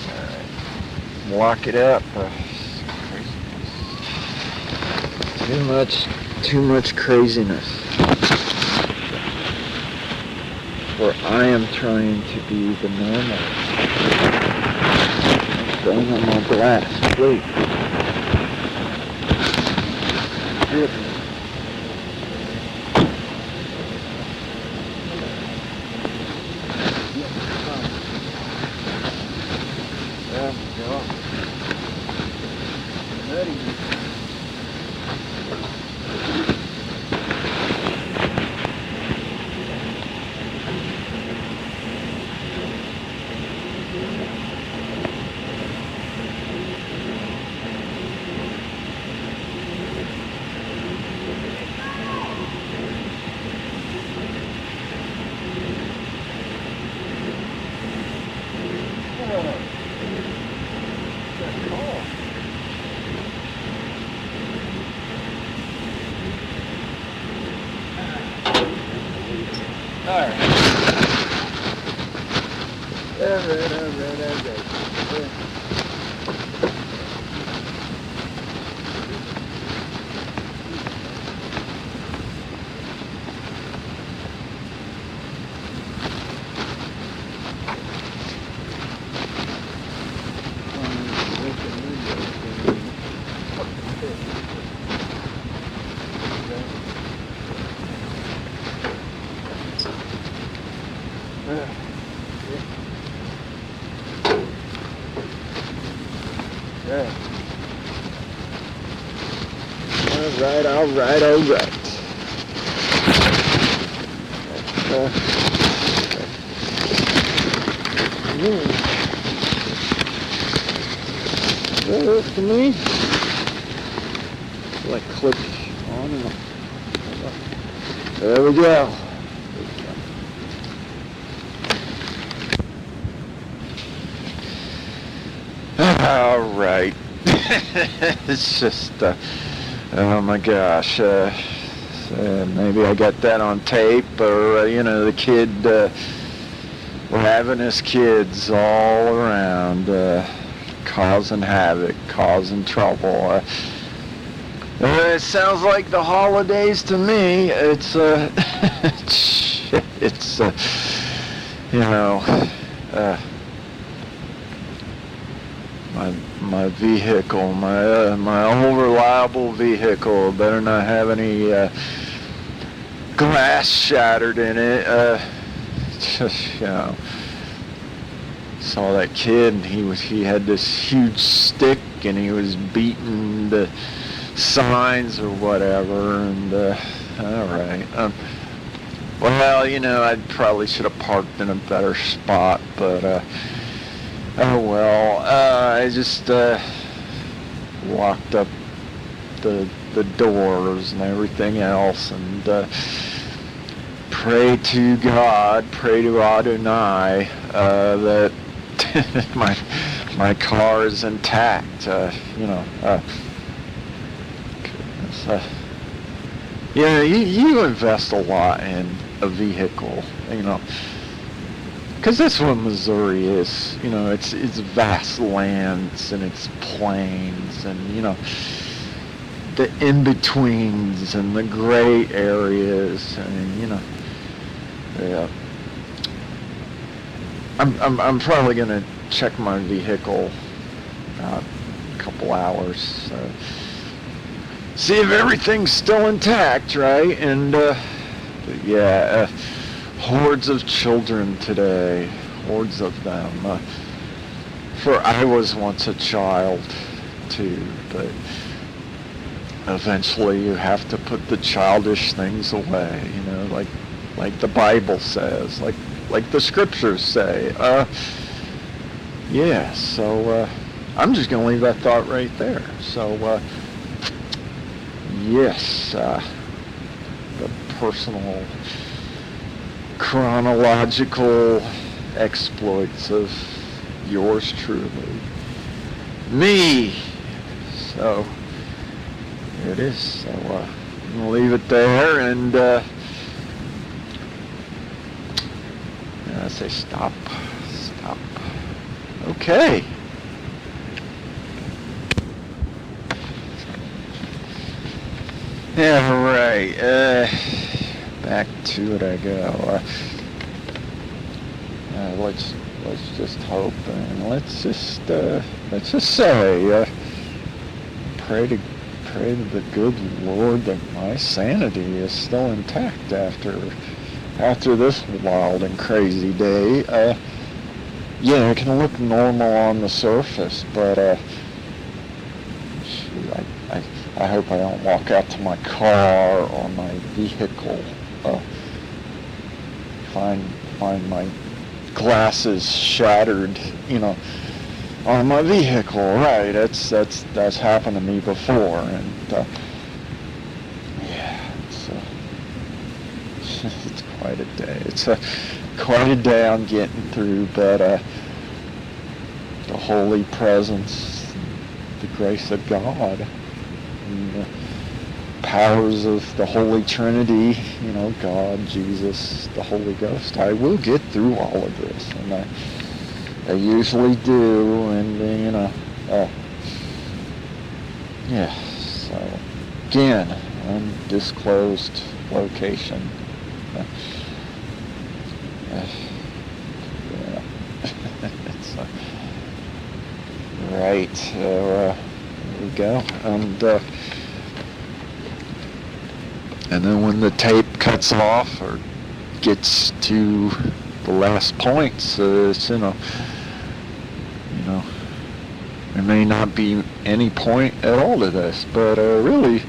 Alright. Lock it up. Too much craziness. Where I am trying to be the normal. Bang on my glass, please. All right. To me, like clip on and off. There we go. All right. It's just, oh my gosh. Maybe I got that on tape, or the kid, we're having his kids all around, causing havoc, causing trouble. It sounds like the holidays to me. It's my vehicle, my old reliable vehicle. Better not have any glass shattered in it. Just, you know, saw that kid, and he had this huge stick, and he was beating the signs or whatever. And all right. Well, you know, I probably should have parked in a better spot, but oh well. I just locked up the doors and everything else, and pray to God, pray to Adonai that my car is intact. You know. Goodness. Yeah, you invest a lot in a vehicle, you know, because that's what Missouri is. You know, it's vast lands, and it's plains, and, you know, the in-betweens and the gray areas, and, you know, yeah. I'm probably gonna check my vehicle about a couple hours. See if everything's still intact, right? And yeah, hordes of children today, hordes of them. For I was once a child too, but eventually you have to put the childish things away, you know, like the Bible says, like the scriptures say. Yeah, so I'm just gonna leave that thought right there. So yes, the personal chronological exploits of yours truly, me. So there it is. So I'm gonna leave it there, and I say stop. Okay. Yeah, right. Back to it I go. Let's just hope, and let's just say, pray to the good Lord that my sanity is still intact after this wild and crazy day. Yeah, it can look normal on the surface, but shoot, I hope I don't walk out to my car or my vehicle, find my glasses shattered, you know, on my vehicle. Right, that's happened to me before, and yeah, it's quite a day. It's quite a day I'm getting through, but the holy presence, the grace of God, and the powers of the Holy Trinity, you know, God, Jesus, the Holy Ghost, I will get through all of this, and I usually do, and you know, yeah, so, again, undisclosed location. Yeah. It's, right, there we go, and then when the tape cuts off or gets to the last points, it's, you know, there may not be any point at all to this, but really,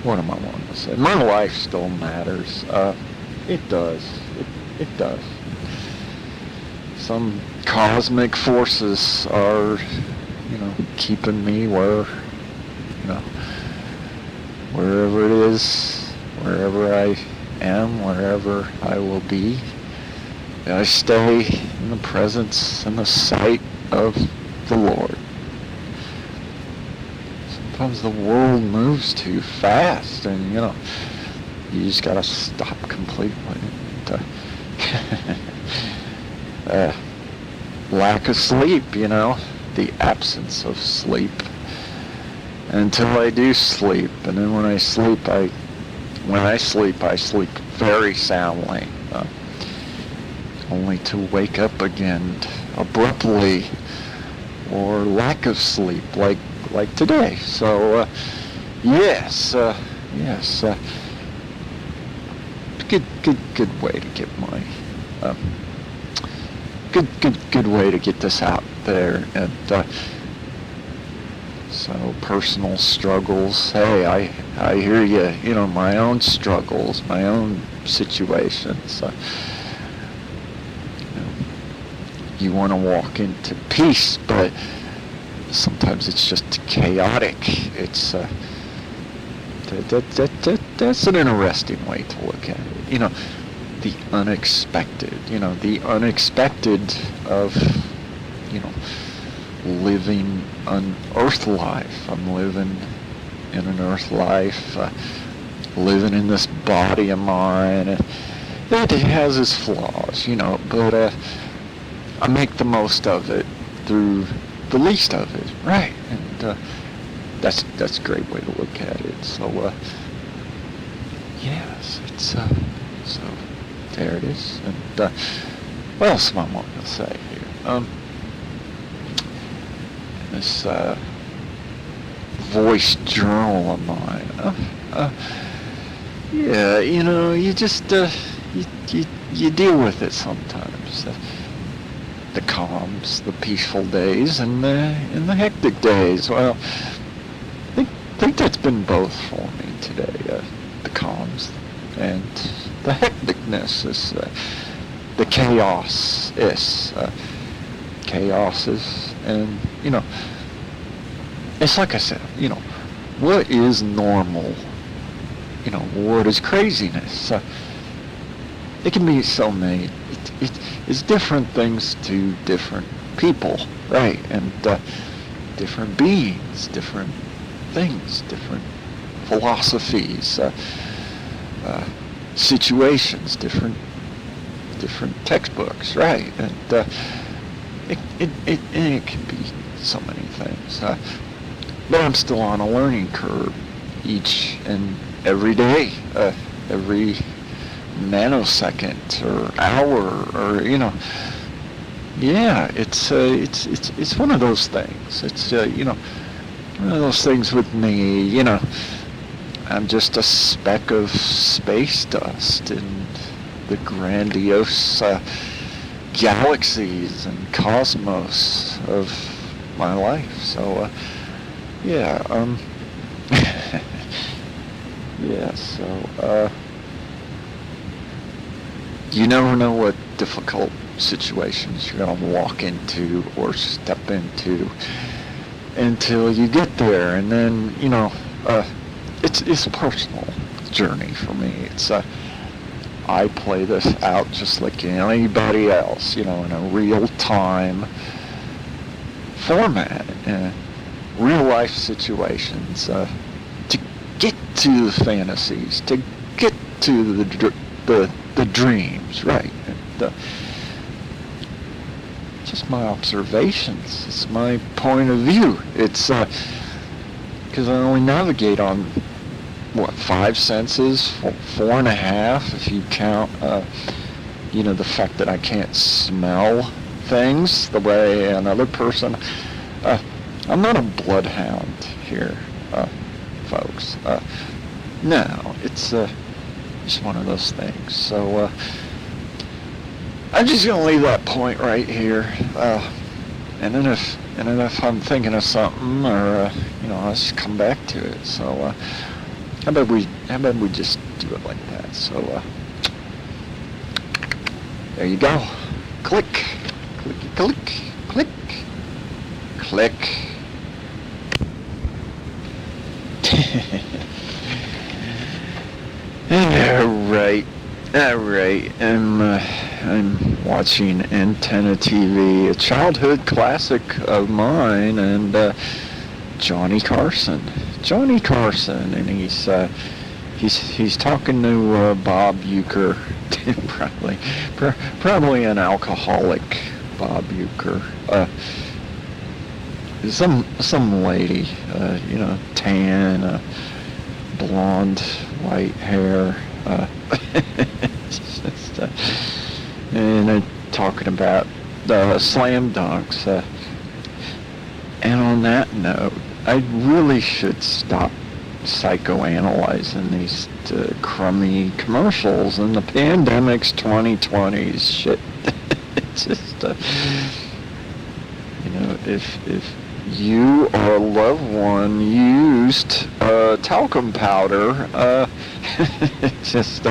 what am I wanting to say? My life still matters. It does. It does. Some cosmic forces are, you know, keeping me where, you know, wherever it is, wherever I am, wherever I will be. I stay in the presence and the sight of the Lord. Sometimes the world moves too fast, and, you know, you just gotta stop completely. Lack of sleep, you know, the absence of sleep, until I do sleep, and then when I sleep, I sleep very soundly, only to wake up again abruptly or lack of sleep, like today. So yes, good way to get my good way to get this out there. And so personal struggles. Hey, I hear you. You know, my own struggles, my own situations. You want to walk into peace, but sometimes it's just chaotic. It's that's an interesting way to look at it. You know, the unexpected. You know, the unexpected of, you know, living an earth life. I'm living in an earth life, living in this body of mine. It has its flaws, you know, but I make the most of it through the least of it, right? And that's a great way to look at it. So yes, it's so there it is. And what else am I wanting to say here? This voice journal of mine. Yeah, you know, you just you deal with it sometimes. The calms, the peaceful days, and the hectic days. Well, I think that's been both for me today. The calms and the hecticness is the chaos is and you know, it's like I said, you know, what is normal? You know, what is craziness? It can be so many. It's different things to different people, right? And different beings, different things, different philosophies, situations, different textbooks, right? And it can be so many things. But I'm still on a learning curve each and every day, every nanosecond or hour, or you know, yeah, it's one of those things. It's you know, one of those things with me. You know, I'm just a speck of space dust in the grandiose galaxies and cosmos of my life. So yeah, yeah. So you never know what difficult situations you're going to walk into or step into until you get there. And then, you know, it's a personal journey for me. It's I play this out just like anybody else, you know, in a real-time format, real life situations, to get to the fantasies, to get to the dreams, right? And just my observations. It's my point of view. It's because I only navigate on what, 5 senses, 4.5 if you count, you know, the fact that I can't smell things the way another person. I'm not a bloodhound here, folks. No, it's just one of those things. So I'm just gonna leave that point right here, and then if I'm thinking of something, or you know, I'll just come back to it. So how about we just do it like that? So there you go. Click, clicky, click, click, click. All right. I'm watching Antenna TV, a childhood classic of mine, and Johnny Carson, and he's talking to Bob Euchre, probably an alcoholic Bob Euchre. Some lady, you know, tan, blonde, white hair, and talking about slam dunks. And on that note, I really should stop psychoanalyzing these crummy commercials and the pandemic's 2020s shit. It's just, if you or a loved one used talcum powder, just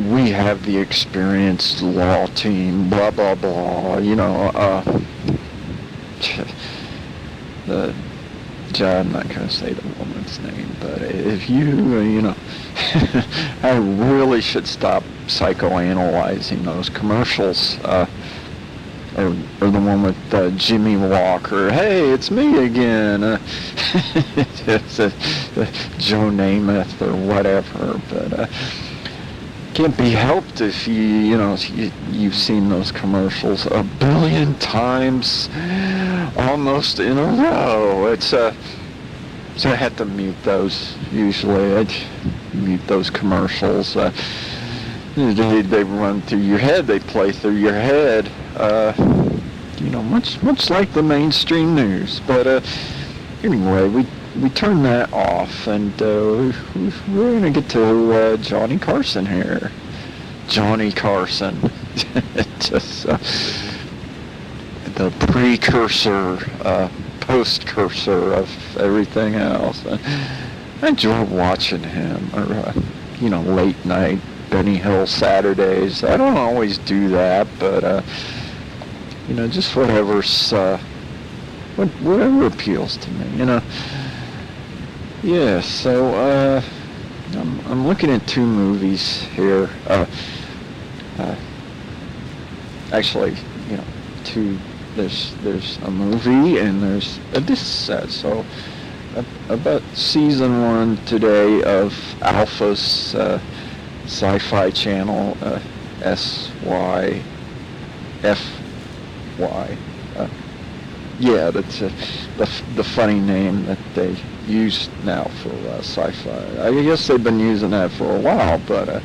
we have the experienced law team, blah blah blah, I'm not going to say the woman's name, but if you, I really should stop psychoanalyzing those commercials. Or the one with Jimmy Walker. Hey, it's me again. It's Joe Namath or whatever. But can't be helped if you've seen those commercials a billion times, almost in a row. It's so I have to mute those. Usually, I mute those commercials. They run through your head. They play through your head. Much like the mainstream news. But anyway, we turn that off, and we're gonna get to Johnny Carson here. Johnny Carson, just the precursor, postcursor of everything else. I enjoy watching him, or late night Benny Hill Saturdays. I don't always do that, but just whatever appeals to me, Yeah, so I'm looking at two movies here. Actually, two. There's a movie and there's a disc set. So about season 1 today of Alpha's Sci-Fi Channel, SYFY. Yeah, that's the funny name that they use now for sci-fi. I guess they've been using that for a while, but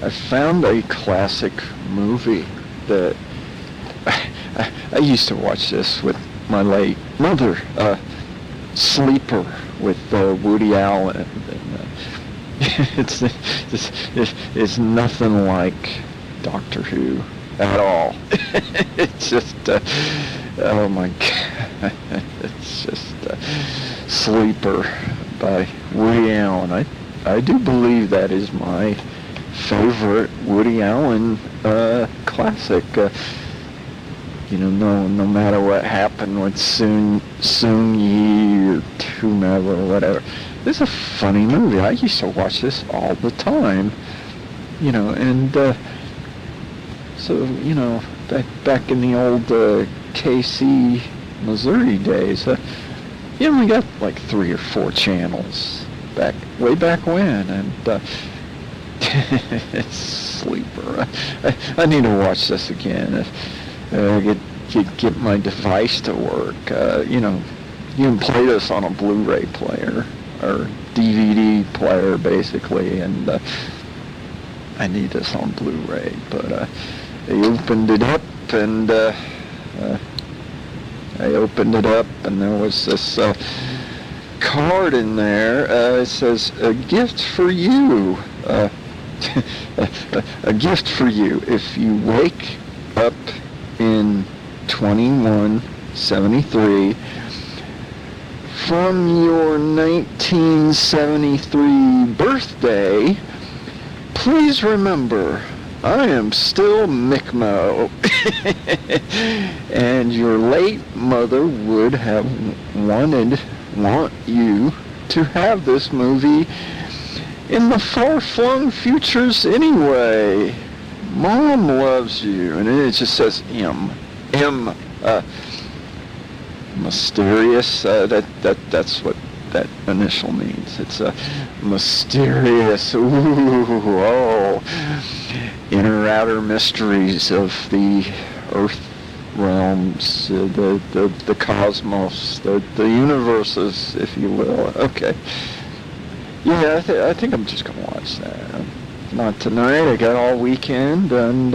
I found a classic movie that I used to watch this with my late mother, Sleeper with Woody Allen. And, it's nothing like Doctor Who at all. It's just, oh my God, it's just Sleeper by Woody Allen. I do believe that is my favorite Woody Allen classic. No matter what happened with Soon Yi or whomever or whatever. This is a funny movie. I used to watch this all the time. And so, back in the old KC, Missouri days, you only got like 3 or 4 channels way back when, and it's Sleeper. I need to watch this again. Get my device to work. You can play this on a Blu-ray player or DVD player, basically, and I need this on Blu-ray. But they opened it up, and there was this card in there. It says, "A gift for you." A gift for you if you wake up in 2173 from your 1973 birthday. Please remember, I am still MICKMO. And your late mother would have want you to have this movie in the far-flung futures anyway. Mom loves you. And it just says M. Mysterious. That's what that initial means. It's a mysterious. Inner outer mysteries of the earth realms, the cosmos, the universes, if you will. Okay. Yeah, I think I'm just gonna watch that. Not tonight. I got all weekend, and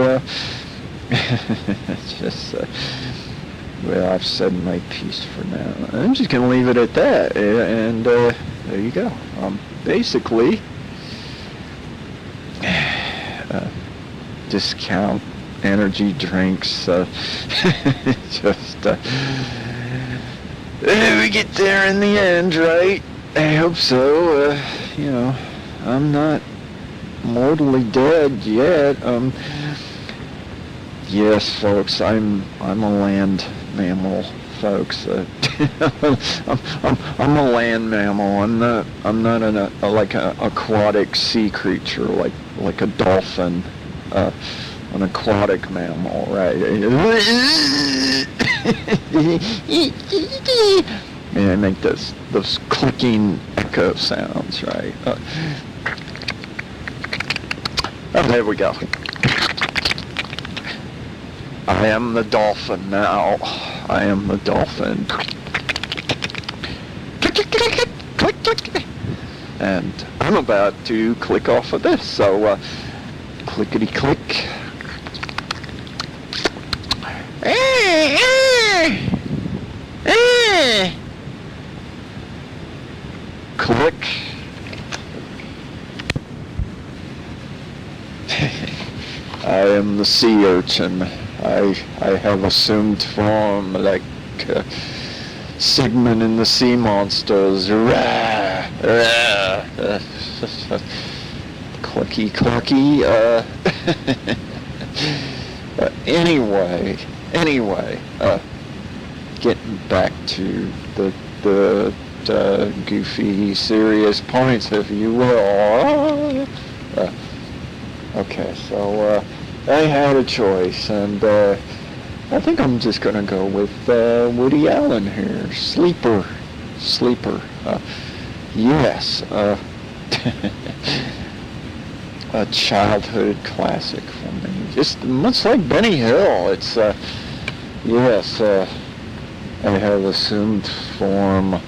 it's just well, I've said my piece for now. I'm just going to leave it at that. And there you go. Basically, discount energy drinks. Just we get there in the end, right? I hope so. You know, I'm not mortally dead yet. Yes, folks, I'm a land mammal, folks. I'm a land mammal. I'm not an aquatic sea creature like a dolphin, an aquatic mammal, right? And I make those clicking echo sounds, right? Oh, there we go. I am the dolphin now. I am the dolphin. And I'm about to click off of this, so clickety click. Click. I am the sea urchin. I have assumed form like Sigmund in the Sea Monsters. Clucky, clucky. Anyway. Getting back to the goofy, serious points, if you will. Okay, so I had a choice, and I think I'm just going to go with Woody Allen here. Sleeper. Yes. A childhood classic for me. Just much like Benny Hill. It's, yes, I have assumed form.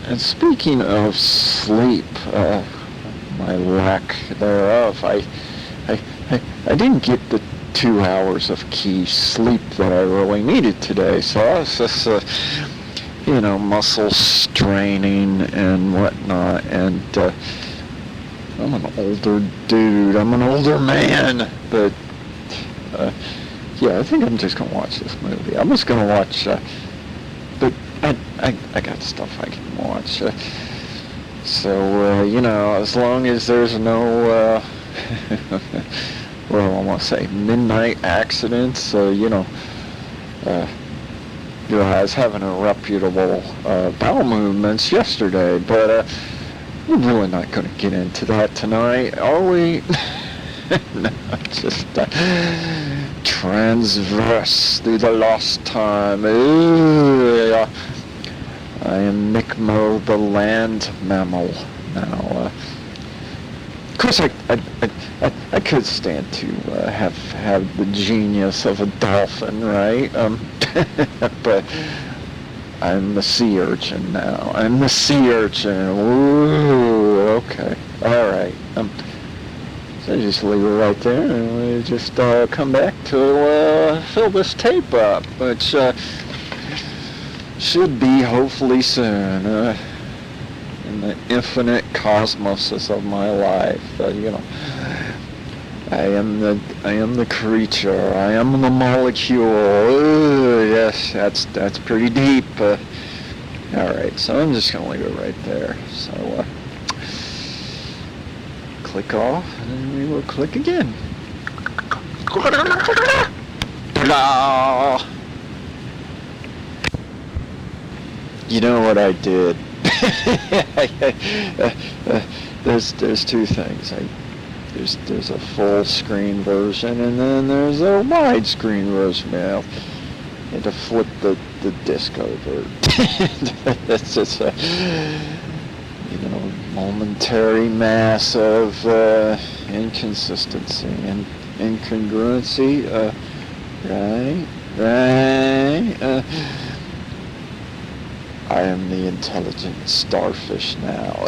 And speaking of sleep, my lack thereof, I didn't get the 2 hours of key sleep that I really needed today, so I was just, muscle straining and whatnot, and I'm an older dude, I'm an older man, but, yeah, I think I'm just going to watch this movie. I'm just going to watch, but I got stuff I can watch. So, as long as there's no, well, I want to say midnight accidents, I was having a reputable bowel movements yesterday, but we're really not going to get into that tonight, are we? No, just transverse through the lost time. I am MICKMO, the land mammal. Now, of course, I could stand to have the genius of a dolphin, right? But I'm the sea urchin now. I'm the sea urchin. Ooh, okay, all right. So just leave it right there, and we just come back to fill this tape up, which should be hopefully soon. In the infinite cosmoses of my life, I am the creature. I am the molecule. Yes, that's pretty deep. All right, so I'm just gonna leave it right there. So click off, and then we will click again. You know what I did? There's two things. There's a full screen version, and then there's a widescreen version. I had to flip the disc over. That's just a momentary mass of inconsistency and incongruency. Right. I am the intelligent starfish now.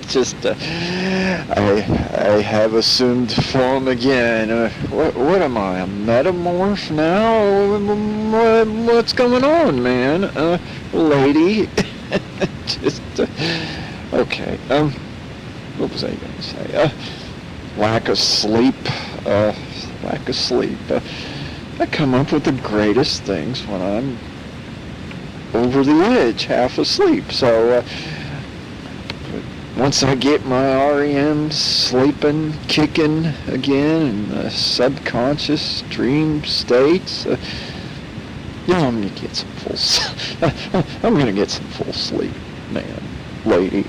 Just, I have assumed form again. What am I, a metamorph now? What's going on, man? Lady? Just, okay, what was I going to say? Lack of sleep. Lack of sleep. I come up with the greatest things when I'm over the edge, half asleep. So once I get my REMs sleeping, kicking again in the subconscious dream states, I'm gonna get some I'm gonna get some full sleep, man, lady.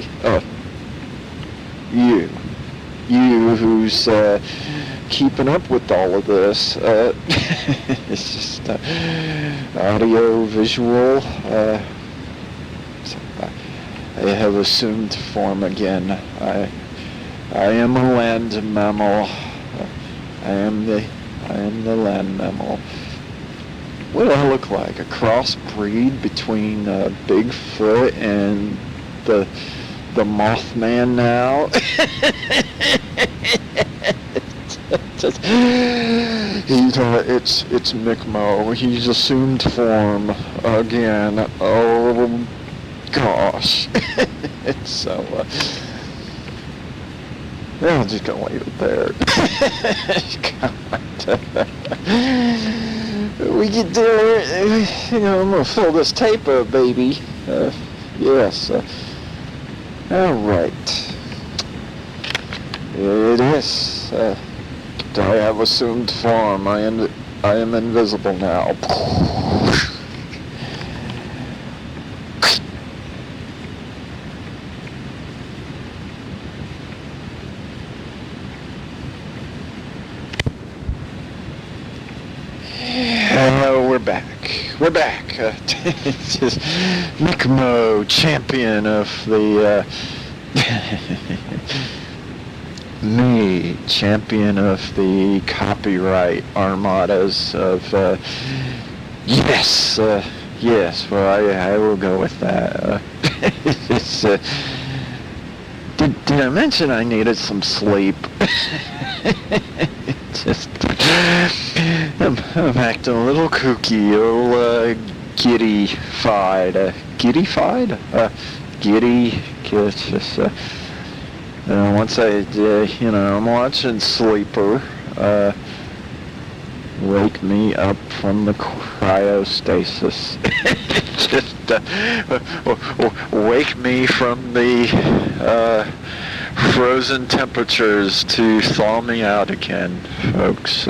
You who's keeping up with all of this. It's just audio, visual. So I have assumed form again. I am a land mammal. I am the land mammal. What do I look like? A crossbreed between Bigfoot and the Mothman now? It's MICKMO. He's assumed form again. Oh gosh. It's so I'm just gonna leave it there. We get there, I'm gonna fill this tape up, baby. Yes. All right. It is. I have assumed form. I am invisible now. We're back. It's just MICKMO, champion of the me, champion of the copyright armadas of yes. Well, I will go with that. It's, did I mention I needed some sleep? Just I'm acting a little kooky, a little giddy-fied. Giddy. It's just once I'm watching Sleeper. Wake me up from the cryostasis. Just wake me from the frozen temperatures to thaw me out again, folks.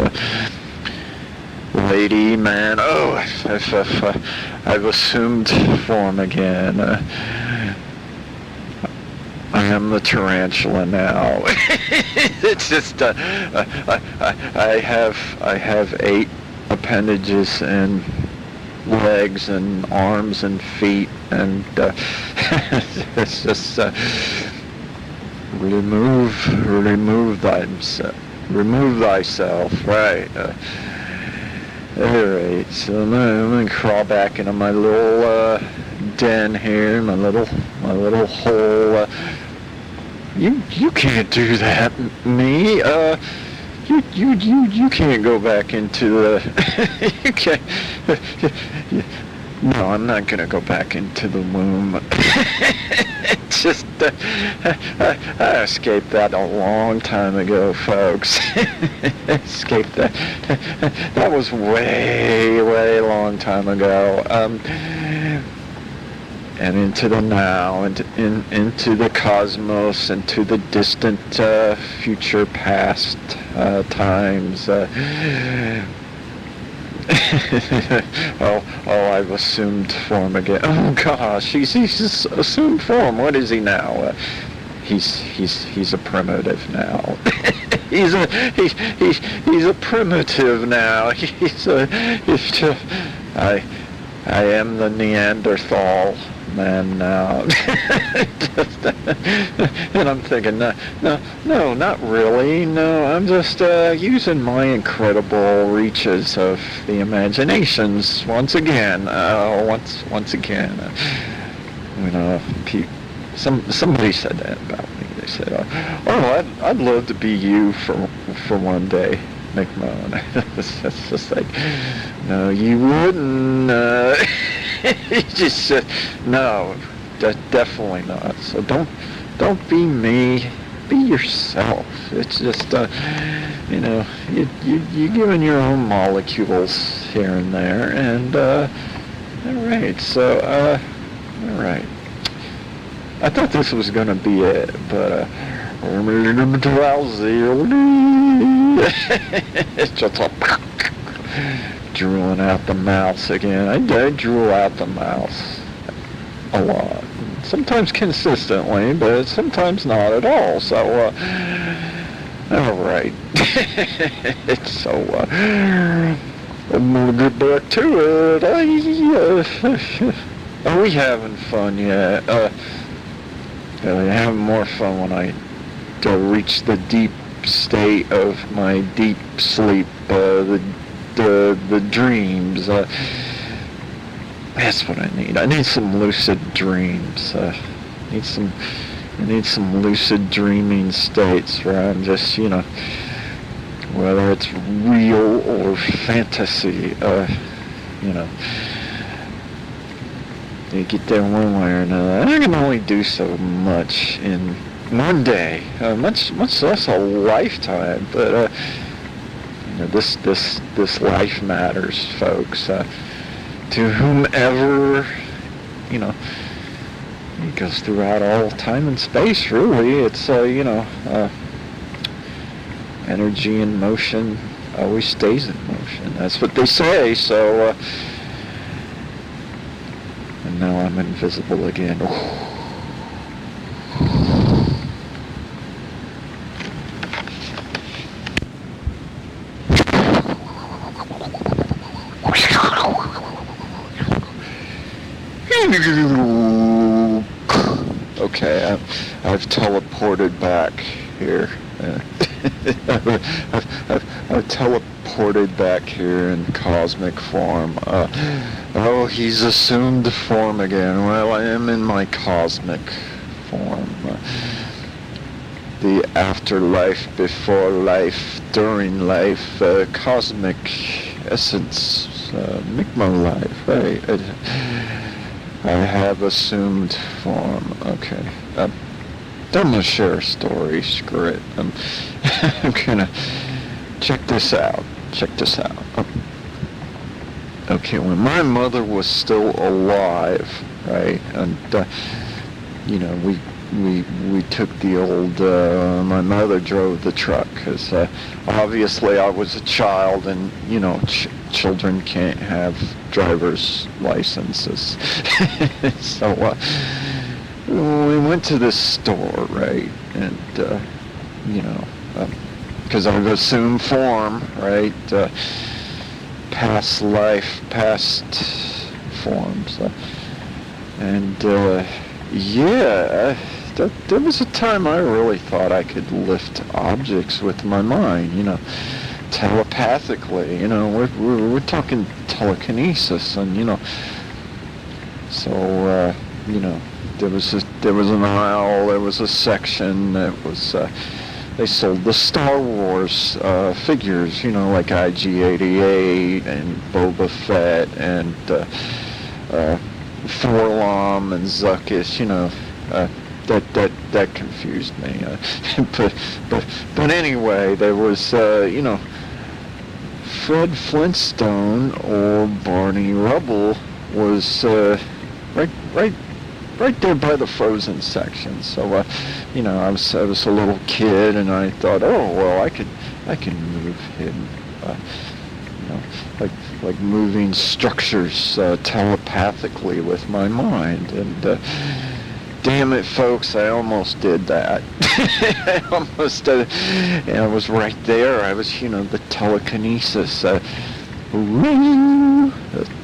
Lady, man, I've assumed form again. I am the tarantula now. It's just I have 8 appendages and legs and arms and feet, and it's just remove thyself, right? Alright, so I'm gonna crawl back into my little den here, my little hole. You can't do that, me. You can't go back into the. You can't. No, I'm not gonna go back into the womb. Just, I escaped that a long time ago, folks. Escaped that. That was way long time ago. And into the now, and into the cosmos, into the distant future past times. I've assumed form again. Oh gosh, he's assumed form. What is he now? He's a primitive now. he's a primitive now. I am the Neanderthal man now. And I'm thinking, no, not really. No, I'm just using my incredible reaches of the imaginations once again. Once again. Somebody said that about me. They said, I'd love to be you for one day, MICKMO. And it's just like, no, you wouldn't. He just said, no, definitely not. So don't be me. Be yourself. It's just, you're giving your own molecules here and there, and all right. So, all right. I thought this was gonna be it, but it's just drooling out the mouse again. I drool out the mouse a lot. Sometimes consistently, but sometimes not at all. So, all right. So, I'm gonna get back to it. Are we having fun yet? Having more fun when I reach the deep state of my deep sleep, the dreams. That's what I need. I need some lucid dreams. I need some lucid dreaming states where I'm just, whether it's real or fantasy, you get there one way or another. I can only do so much in one day, much less a lifetime. But this life matters, folks. To whomever, it goes throughout all time and space. Really, it's energy in motion always stays in motion. That's what they say. So. And now I'm invisible again. Okay, I've teleported back here. I've teleported back here in cosmic form. He's assumed form again. Well, I am in my cosmic form. The afterlife, before life, during life, cosmic essence, MICKMO life, right? I have assumed form. Okay. I'm gonna share a story. Screw it. I'm gonna check this out. Okay, when my mother was still alive, right, and we took the old. My mother drove the truck because obviously I was a child, and children can't have driver's licenses. So we went to this store, right, and because I've assumed form, right. Past life, past forms, and there was a time I really thought I could lift objects with my mind, telepathically. We're talking telekinesis, and so there was an aisle, there was a section that was. They sold the Star Wars figures, like IG-88 and Boba Fett and Forlom and Zuckuss, that confused me. But anyway, there was Fred Flintstone or Barney Rubble was right there by the frozen section. So I was a little kid, and I thought, I can move him, like moving structures telepathically with my mind. And damn it, folks, I almost did that. I was right there. I was, the telekinesis.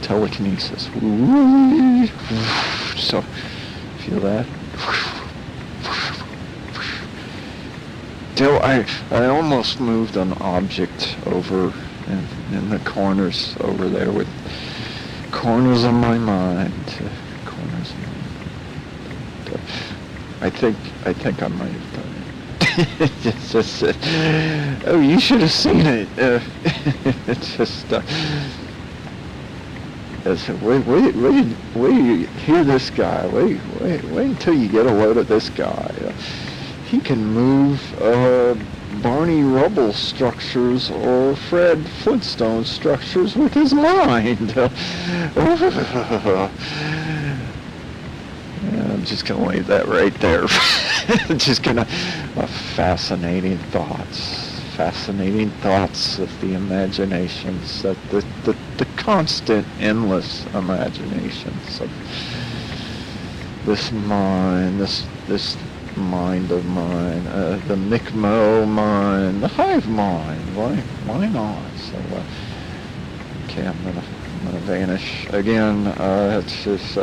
Telekinesis. So, feel that? Till I almost moved an object over in the corners over there with corners of my mind. Corners of my mind. I think I might have done it. It's just, oh, you should have seen it. It's just, wait till you hear this guy. Wait until you get a load of this guy. He can move Barney Rubble structures or Fred Flintstone structures with his mind. I'm just going to leave that right there. Just going to, fascinating thoughts of the imaginations, that the constant, endless imaginations of this mind, this mind of mine, the MICKMO mind, the hive mind. Why not? So, okay, I'm gonna vanish again. It's just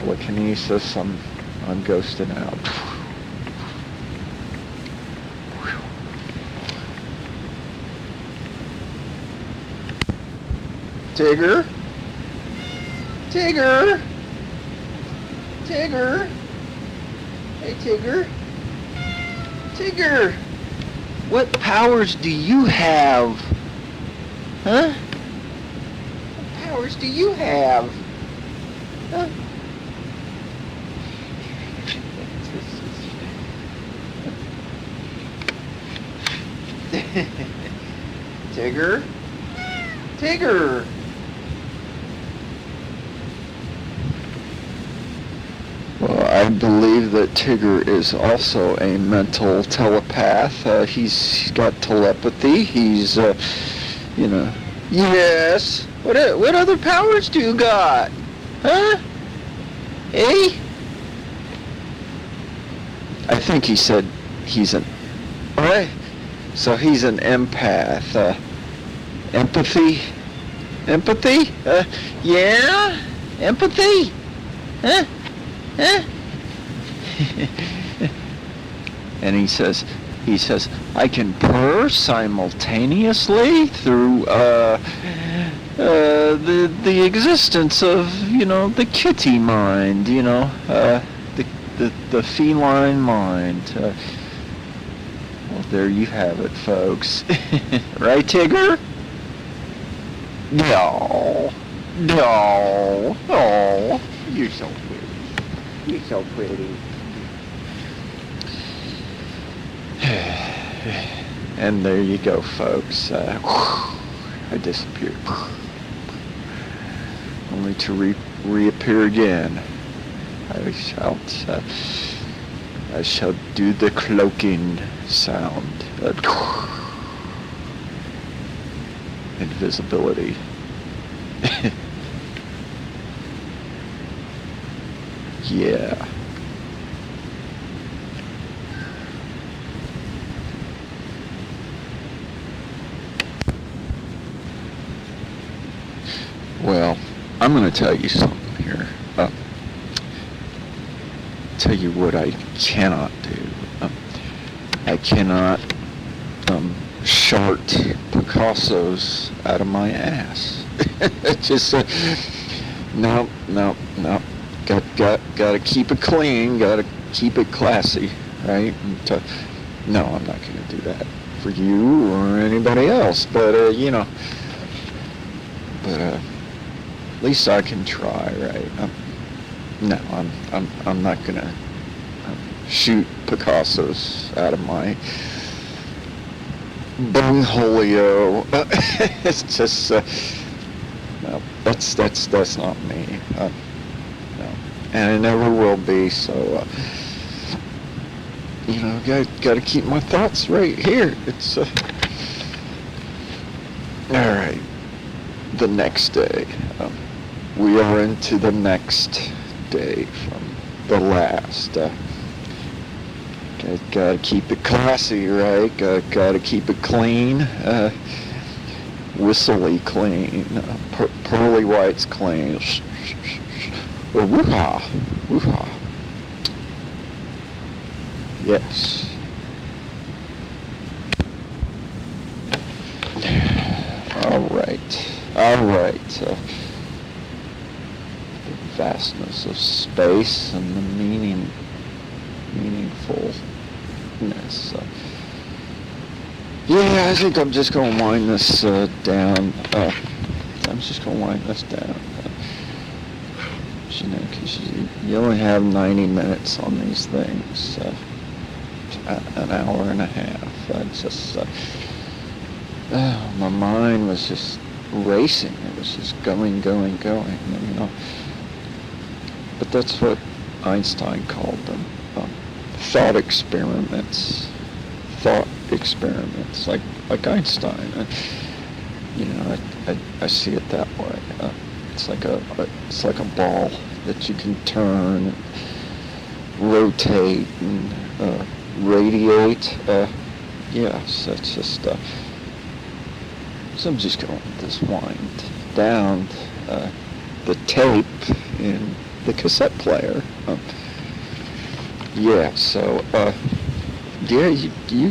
telekinesis. I'm ghosting out. Tigger. Hey, Tigger, what powers do you have? Huh? What powers do you have? Huh? Tigger. Well, I believe that Tigger is also a mental telepath. He's got telepathy. He's, Yes. What other powers do you got? Huh? Eh? I think he said he's an... Alright. So he's an empath. Empathy? Yeah? Empathy? Huh? And he says, I can purr simultaneously through the existence of, the kitty mind, the feline mind. Well, there you have it, folks. Right, Tigger? No. Oh, you're so pretty. You're so pretty. And there you go, folks. I disappeared. Only to reappear again. I shall do the cloaking sound. Invisibility. Yeah. Well, I'm going to tell you something here. Tell you what I cannot do. I cannot shart Picasso's out of my ass. Just no. Got to keep it clean. Got to keep it classy, right? No, I'm not going to do that for you or anybody else. But at least I can try, right? No, I'm not going to shoot Picasso's out of my bungholio. It's just no. That's not me. No, and it never will be. So got to keep my thoughts right here. It's all right. The next day, we are into the next day from the last. Gotta keep it classy, right? Gotta keep it clean, whistly clean, pearly whites clean. Oh, woo-ha, woo-ha. Yes. All right. The vastness of space and the meaningfulness. Yeah, I think I'm just going to wind this down. I'm just going to wind this down. Because you only have 90 minutes on these things. An hour and a half. My mind was just racing. It was just going. But that's what Einstein called them. Thought experiments, like Einstein. I see it that way. It's like a ball that you can turn, rotate, and radiate. Yes, that's just. So I'm just going to just wind down the tape in the cassette player. You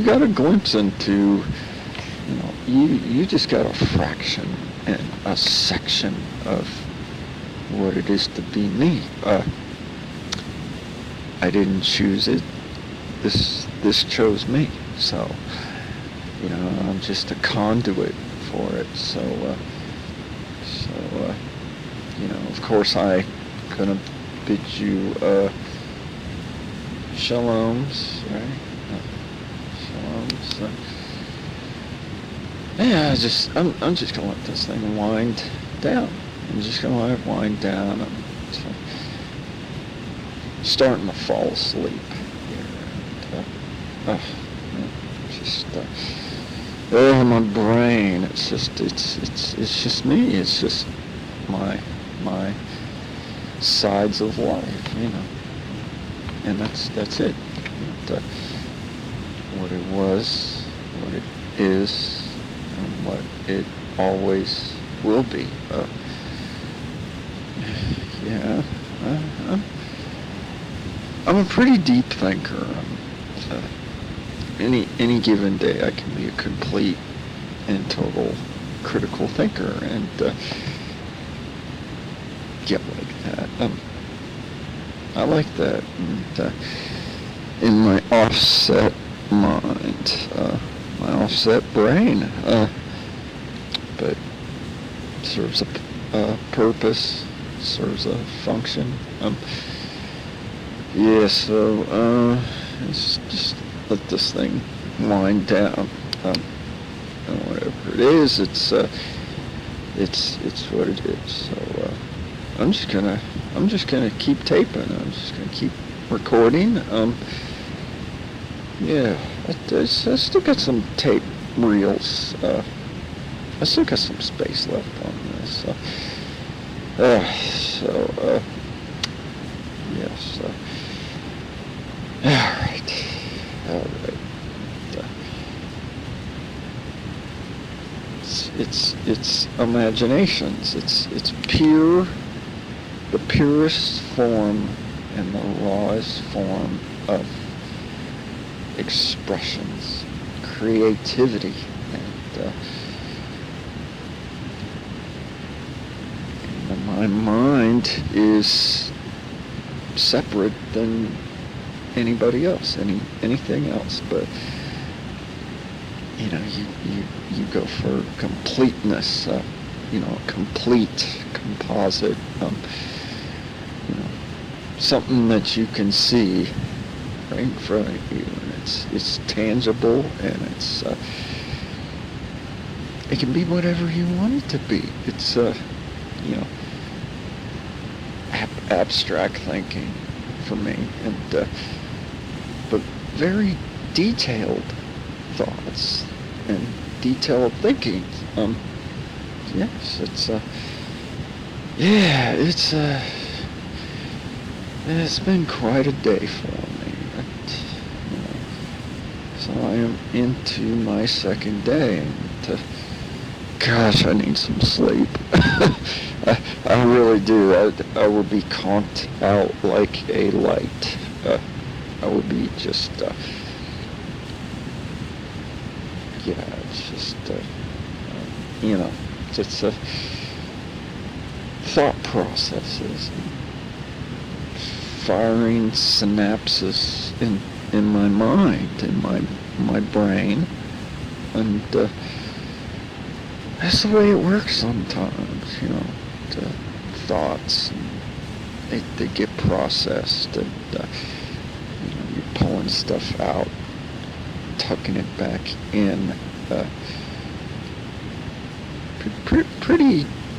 got a glimpse into, you just got a fraction and a section of what it is to be me. I didn't choose it. This chose me. So, I'm just a conduit for it. So, of course I'm gonna bid you shaloms, right? Shaloms. I'm just gonna let this thing wind down. I'm just gonna let it wind down. I'm starting to fall asleep here. My brain. It's just me. It's just my sides of life, and that's it. What it was, what it is, and what it always will be. I'm a pretty deep thinker. Any given day, I can be a complete and total critical thinker, and get like that. I like that. And, in my offset mind, my offset brain, but serves a purpose, serves a function. It's just let this thing wind down. And whatever it is, it's what it is. So I'm just gonna keep taping. I'm just gonna keep recording. I still got some tape reels. I still got some space left on this. Yes. All right. It's imaginations. It's pure, the purest form and the rawest form of expressions, creativity, and my mind is separate than anybody else, anything else, but you go for completeness, complete composite, something that you can see right in front of you, and it's tangible, and it can be whatever you want it to be. It's abstract thinking for me, and but very detailed thoughts and detailed thinking. Yes, it's been quite a day for me. So I am into my second day, and Gosh, I need some sleep. I really do. I would be conked out like a light. I would be just, yeah, it's just, just thought processes, firing synapses in my mind, in my brain, and that's the way it works sometimes, the thoughts, and they get processed, and you're pulling stuff out, tucking it back in.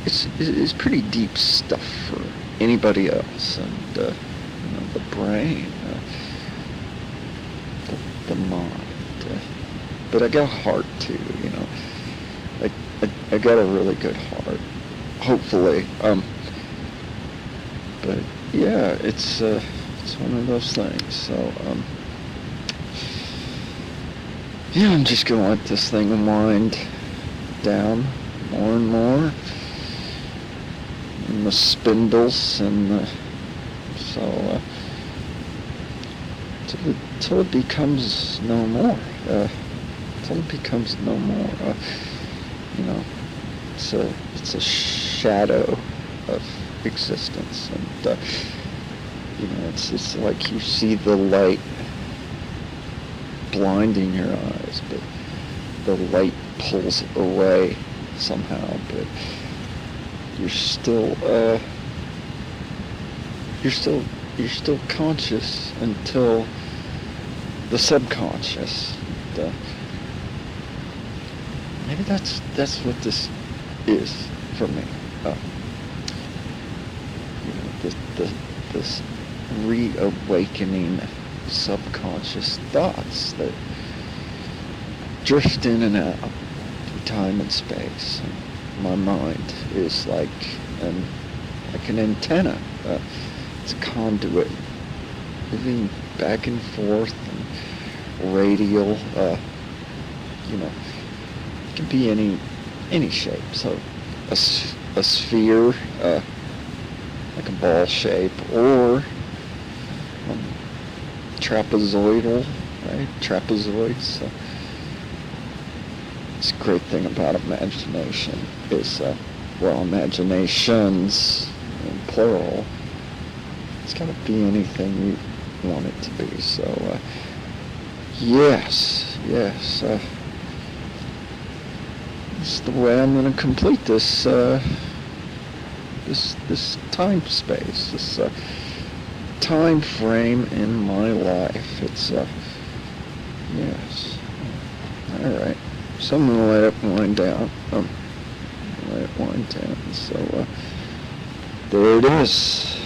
It's pretty deep stuff for anybody else, and the brain, the mind. But I got a heart too, I got a really good heart, hopefully. But yeah, it's one of those things. So yeah, I'm just gonna let this thing wind down more and more, and the spindles, and till it becomes no more. Till it becomes no more. It's a shadow of existence, and it's like you see the light blinding your eyes, but the light pulls away somehow, but you're still conscious until the subconscious. Maybe that's what this is for me. This reawakening subconscious thoughts that drift in and out through time and space. And my mind is like an antenna. It's a conduit, moving back and forth, and radial. It can be any shape. So a sphere, like a ball shape, or trapezoidal, right? Trapezoids. It's a great thing about imagination is, imaginations in plural. It's got to be anything you want it to be. So, yes. This is the way I'm going to complete this this time space, this time frame in my life. It's yes. All right. So I'm going to let it wind down. Let it wind down. So there it is.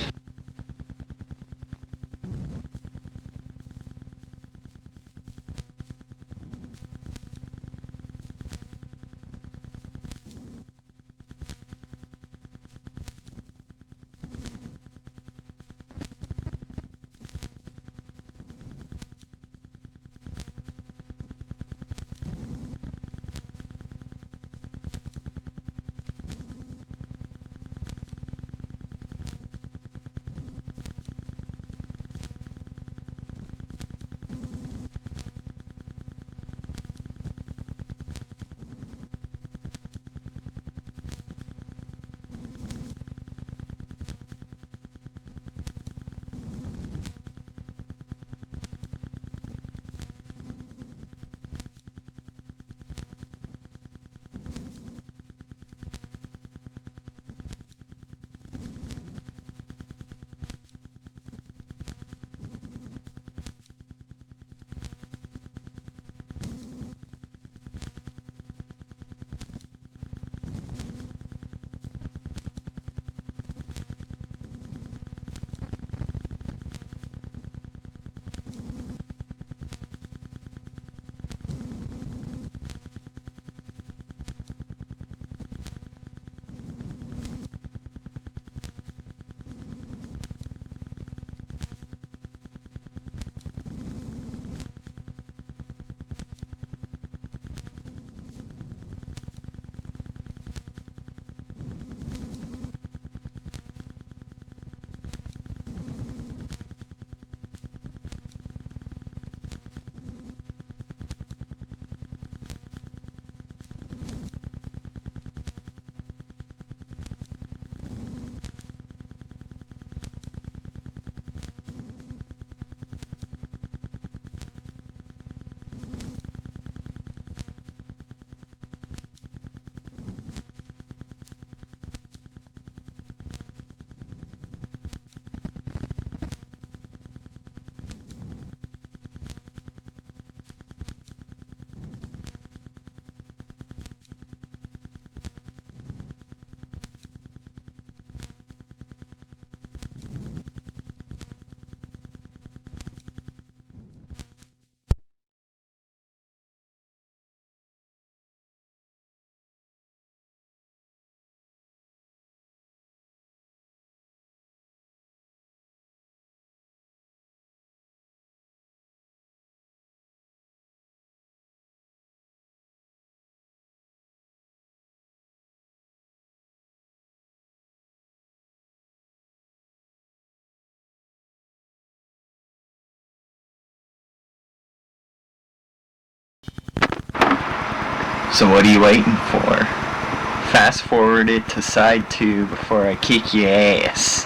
So what are you waiting for? Fast forward it to side 2 before I kick your ass.